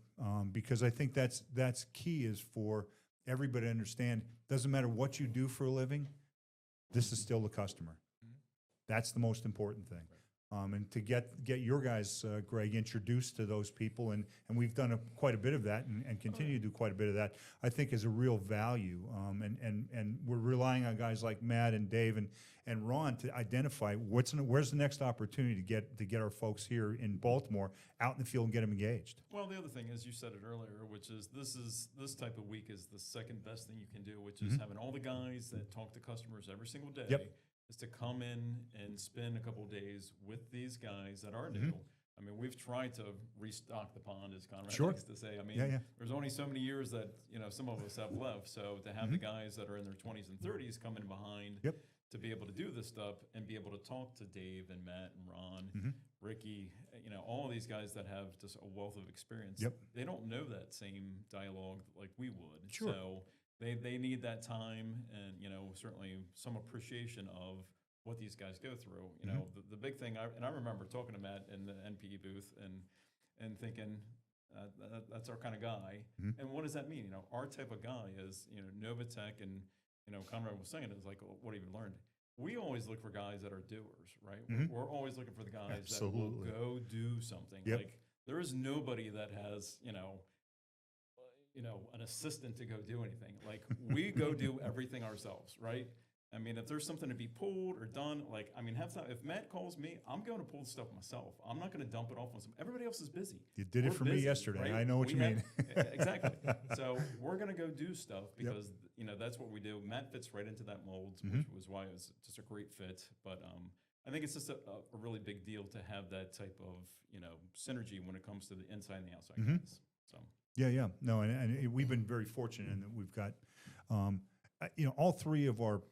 because I think that's key, is for everybody to understand, doesn't matter what you do for a living, this is still the customer. That's the most important thing. And to get your guys, Greg, introduced to those people, and we've done quite a bit of that, and continue to do quite a bit of that, I think is a real value. And we're relying on guys like Matt and Dave and Ron to identify where's the next opportunity to get our folks here in Baltimore out in the field and get them engaged. Well, the other thing is, you said it earlier, which is this type of week is the second best thing you can do, which is having all the guys that talk to customers every single day. Yep. Is to come in and spend a couple of days with these guys that are new. I mean, we've tried to restock the pond, as Conrad likes to say. I mean, there's only so many years that some of us have left. So to have the guys that are in their 20s and 30s come in behind to be able to do this stuff and be able to talk to Dave and Matt and Ron, Ricky, all of these guys that have just a wealth of experience. They don't know that same dialogue like we would. Sure. So they need that time, and certainly some appreciation of what these guys go through. The big thing, I remember talking to Matt in the NPE booth and thinking, that's our kind of guy. And what does that mean? Our type of guy is Novatec, and Conrad was saying, is like, what have you learned? We always look for guys that are doers, right? We're always looking for the guys that will go do something. Like, there is nobody that has an assistant to go do anything. Like, we go do everything ourselves, right? I mean, if there's something to be pulled or done, if Matt calls me, I'm going to pull the stuff myself. I'm not going to dump it off on some. Everybody else is busy. You did it for me yesterday. Right? I know what you mean. Exactly. So we're going to go do stuff because that's what we do. Matt fits right into that mold, which was why it was just a great fit. But I think it's just a really big deal to have that type of synergy when it comes to the inside and the outside guys. So. Yeah. No, and we've been very fortunate in that we've got, all three of our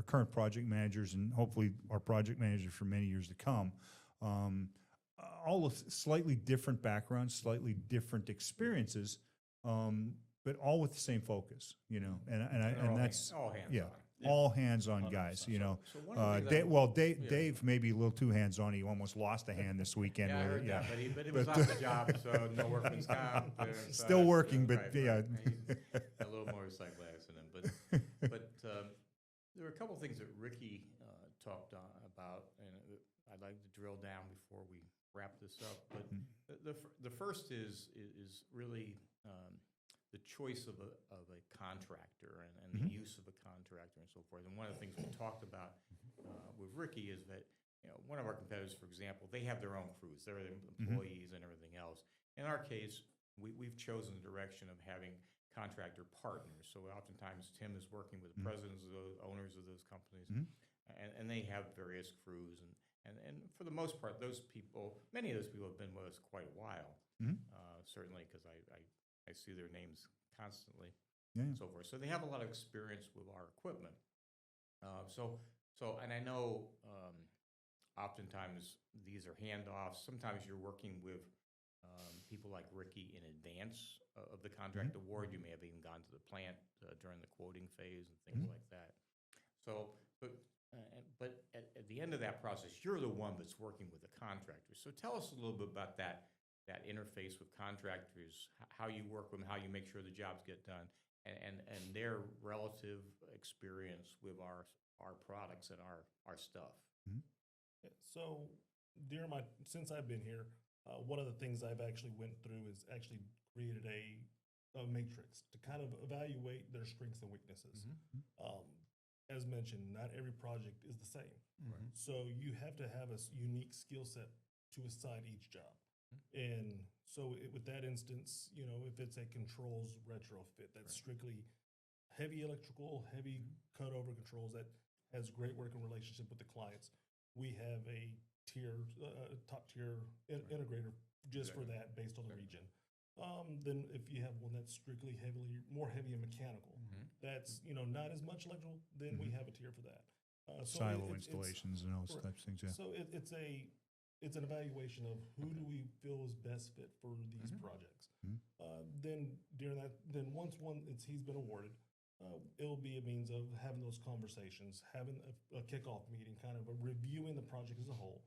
current project managers, and hopefully our project managers for many years to come, all with slightly different backgrounds, slightly different experiences, but all with the same focus, and that's all hands on. all hands-on guys, So one of the things Dave may be a little too hands-on. He almost lost a hand this weekend. I heard that, but he was off the job, so no workman's comp. Still working, but right. A little motorcycle accident, but there were a couple things that Ricky talked about, and I'd like to drill down before we wrap this up. But the first is really the choice of a contractor and the use of a contractor and so forth. And one of the things we talked about with Ricky is that one of our competitors, for example, they have their own crews, they're employees and everything else. In our case, we've chosen the direction of having contractor partners. So oftentimes Tim is working with the presidents of those owners of those companies, and they have various crews. And for the most part, many of those people have been with us quite a while, certainly because I see their names constantly and so forth. So they have a lot of experience with our equipment. And I know oftentimes these are handoffs. Sometimes you're working with people like Ricky in advance of the contract award. You may have even gone to the plant during the quoting phase and things like that. So, but at the end of that process, you're the one that's working with the contractors. So tell us a little bit about that interface with contractors, how you work with them, how you make sure the jobs get done, and their relative experience with our products and our stuff. Yeah, so since I've been here, one of the things I've actually went through is actually created a matrix to kind of evaluate their strengths and weaknesses. As mentioned, not every project is the same. So you have to have a unique skill set to assign each job. And so with that instance, if it's a controls retrofit, that's strictly heavy electrical, heavy cutover controls that has great working relationship with the clients. We have a top tier integrator just for that based on the region. Then if you have one that's strictly more heavy and mechanical, that's not as much electrical, then we have a tier for that. Silo installations and those types of things. Yeah. So it's an evaluation of who do we feel is best fit for these projects. Then once he's been awarded, it'll be a means of having those conversations, having a kickoff meeting, kind of reviewing the project as a whole,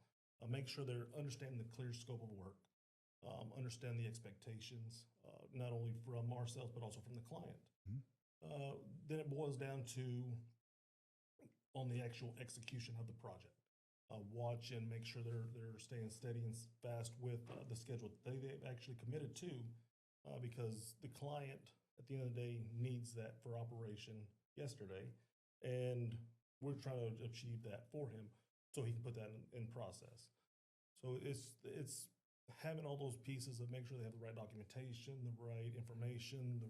make sure they're understanding the clear scope of work, understand the expectations, not only from ourselves, but also from the client. Then it boils down to on the actual execution of the project. Watch and make sure they're staying steady and fast with the schedule they've actually committed to, because the client at the end of the day needs that for operation yesterday, and we're trying to achieve that for him so he can put that in process. So it's having all those pieces of make sure they have the right documentation, the right information, the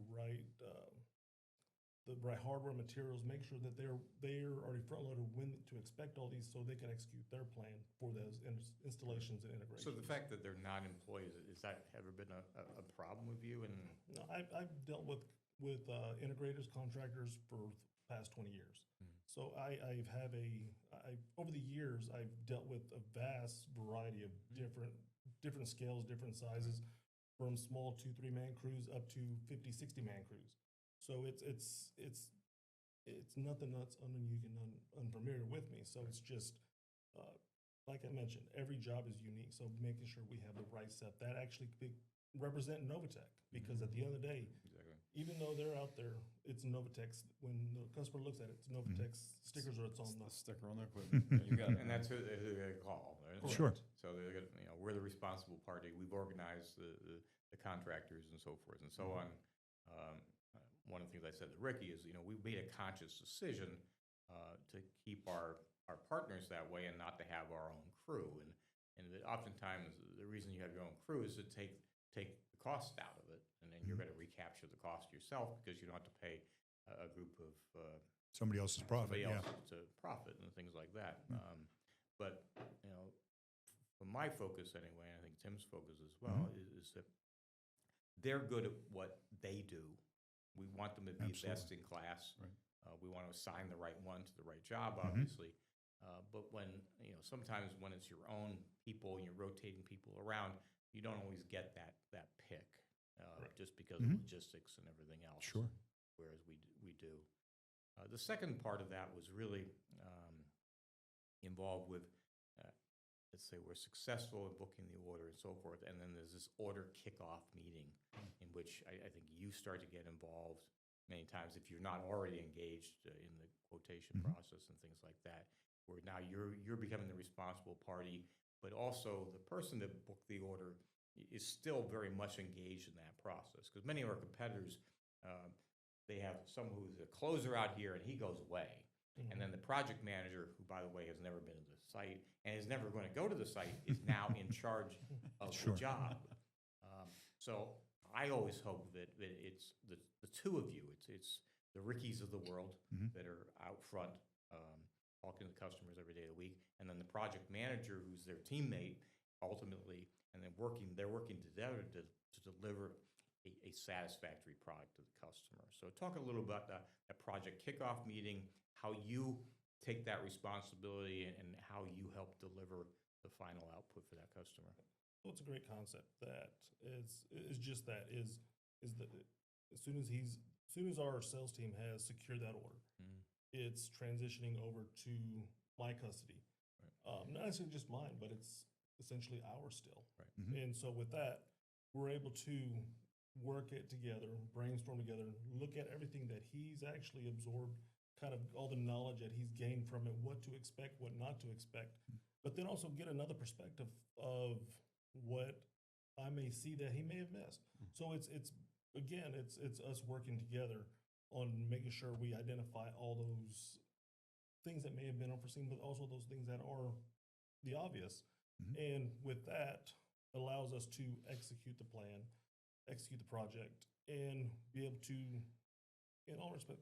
right hardware materials, make sure that they're already front-loaded when to expect all these so they can execute their plan for those installations and integrations. So the fact that they're not employees, is that ever been a problem with you? And no, I've dealt with integrators, contractors for the past 20 years. So over the years, I've dealt with a vast variety of different scales, different sizes, from small 2-3 man crews up to 50, 60 man crews. So it's nothing that's unique and unfamiliar with me. So it's just, like I mentioned, every job is unique. So making sure we have the right set that actually represent Novatec, because at the end of the day, even though they're out there, it's Novatec's. When the customer looks at it, it's Novatec's stickers or it's on the sticker on their equipment. You got it. and that's who they call. Right? Sure. So they're gonna, we're the responsible party. We've organized the contractors and so forth and so on. One of the things I said to Ricky is, we made a conscious decision to keep our partners that way and not to have our own crew. And oftentimes the reason you have your own crew is to take the cost out of it, and then you're going to recapture the cost yourself because you don't have to pay a group of somebody else's profit. Somebody else to profit and things like that. But from my focus anyway, I think Tim's focus as well, is that they're good at what they do. We want them to be best in class. Right. We want to assign the right one to the right job, obviously. But when, sometimes when it's your own people and you're rotating people around, you don't always get that pick just because of logistics and everything else. Sure. Whereas we do. The second part of that was really involved with, let's say we're successful in booking the order and so forth, and then there's this order kickoff meeting in which I think you start to get involved many times if you're not already engaged in the quotation process and things like that, where now you're becoming the responsible party, but also the person that booked the order is still very much engaged in that process, because many of our competitors, they have someone who's a closer out here and he goes away. And then the project manager, who, by the way, has never been to the site and is never going to go to the site, is now in charge of the job. So I always hope that it's the two of you. It's the Rickies of the world that are out front talking to customers every day of the week, and then the project manager, who's their teammate, ultimately, and then they're working together to deliver a satisfactory product to the customer. So talk a little about that project kickoff meeting, how you take that responsibility and how you help deliver the final output for that customer. Well, it's a great concept that is just that is that as soon as our sales team has secured that order, it's transitioning over to my custody. Not necessarily just mine, but it's essentially ours still. Right. And so with that, we're able to work it together, brainstorm together, look at everything that he's actually absorbed, kind of all the knowledge that he's gained from it, what to expect, what not to expect, but then also get another perspective of what I may see that he may have missed. So it's us working together on making sure we identify all those things that may have been unforeseen, but also those things that are the obvious. And with that, allows us to execute the plan, execute the project, and be able to, in all respect,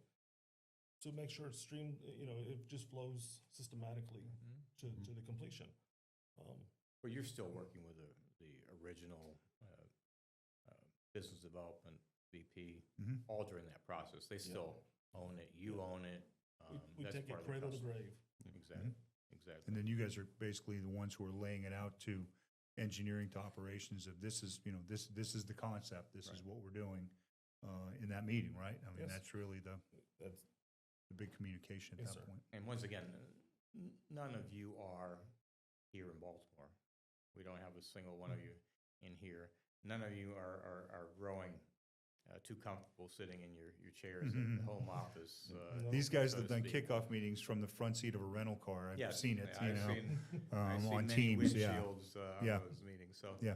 to make sure it's streamed, it just flows systematically to the completion. But you're still working with the original business development VP all during that process. They still own it. You own it. We That's take it part of the cradle to customer. grave. Exactly. Exactly. And then you guys are basically the ones who are laying it out to engineering to operations of this is, this is the concept, this is what we're doing in that meeting, right? I mean, Yes. that's really the That's big communication at Yes, that sir. point. And once again, none of you are here in Baltimore. We don't have a single one of you in here. None of you are growing too comfortable sitting in your chairs at the home office. These guys so have to done speak. kickoff meetings from the front seat of a rental car. I've Yes, seen it, I've seen on many Teams, yeah. windshields Yeah. on those meetings. So, Yeah.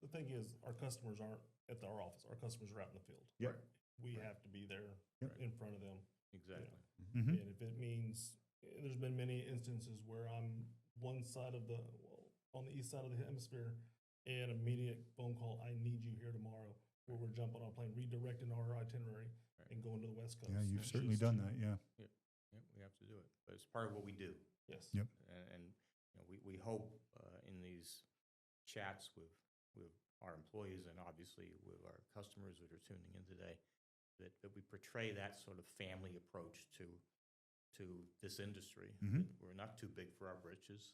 the thing is, our customers aren't at our office. Our customers are out in the field. Yep. We have to be there Yep. in front of them. exactly. Mhm. And if it means, there's been many instances where I'm on the east side of the hemisphere, and immediate phone call, I need you here tomorrow, where we're jumping on a plane, redirecting our itinerary and going to the West Coast. Yeah, you've It's certainly just- done that, yeah. Yep, we have to do it. But it's part of what we do. Yes. Yep. And we hope in these chats with our employees and obviously with our customers that are tuning in today, that we portray that sort of family approach to this industry. We're not too big for our britches.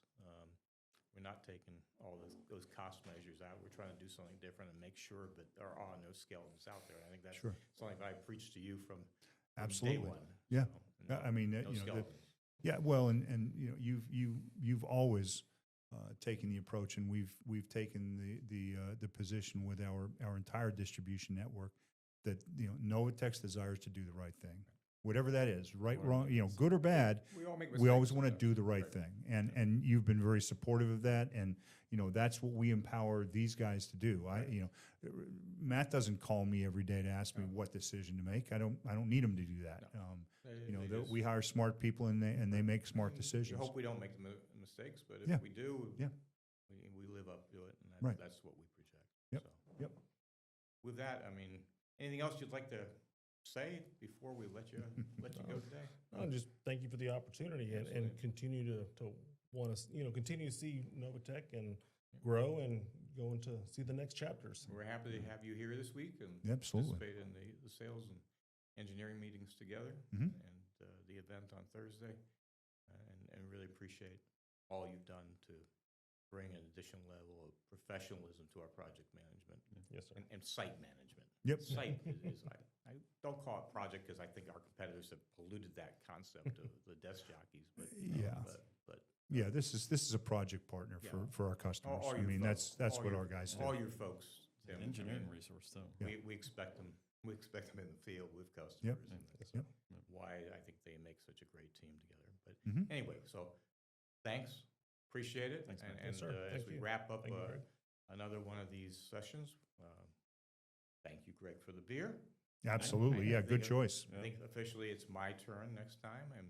We're not taking all those cost measures out. We're trying to do something different and make sure that there are no skeletons out there. I think that's Sure. something that I preached to you from Absolutely. day one. Yeah. So, I mean, no skeletons. yeah, well, and you've always taken the approach, and we've taken the position with our entire distribution network that Novatec's desires to do the right thing, whatever that is, right, wrong, good or bad. We all make We always mistakes, want to do the right right. thing, and you've been very supportive of that, and that's what we empower these guys to do. Matt doesn't call me every day to ask me what decision to make. I don't need him to do that. We hire smart people, and they make smart I decisions. hope we don't make the mistakes, but if Yeah. we do, Yeah. we live up to it, and Right. that's what we project. Yep. So, Yep. with that, I mean, anything else you'd like to say before we let you go today? Just thank you for the opportunity and Absolutely. continue to want to, continue to see Novatec and grow and go into see the next chapters. We're happy to have you here this week and Absolutely. participate in the sales and engineering meetings together Mhm. and the event on Thursday, and really appreciate all you've done to bring an additional level of professionalism to our project management Yes, sir. and site management. Yep. Site is I don't call it project because I think our competitors have polluted that concept of the desk jockeys. But Yeah. but Yeah, this is a project partner Yeah. for our customers. all I your mean, folks, that's all what your- our guys do. all your folks, Tim, An I engineering mean, resource too. we expect them. We expect them in the field with customers. Yep. And that's Yep. why I think they make such a great team together. But Mhm. anyway, so thanks, appreciate it. Thanks, and Mike. and Yes, sir. as Thank we you. wrap up Thank you, Greg. another one of these sessions, thank you, Greg, for the beer. Absolutely, I yeah, think good it- choice. I think officially it's my turn next time, and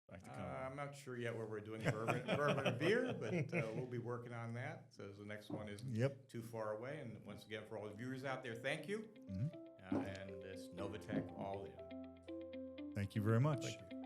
Back to Conrad. I'm not sure yet where we're doing bourbon and beer, but we'll be working on that. So the next one isn't Yep. too far away. And once again, for all the viewers out there, thank you. Mhm. And it's Novatec All In. Thank you very much. Thank you.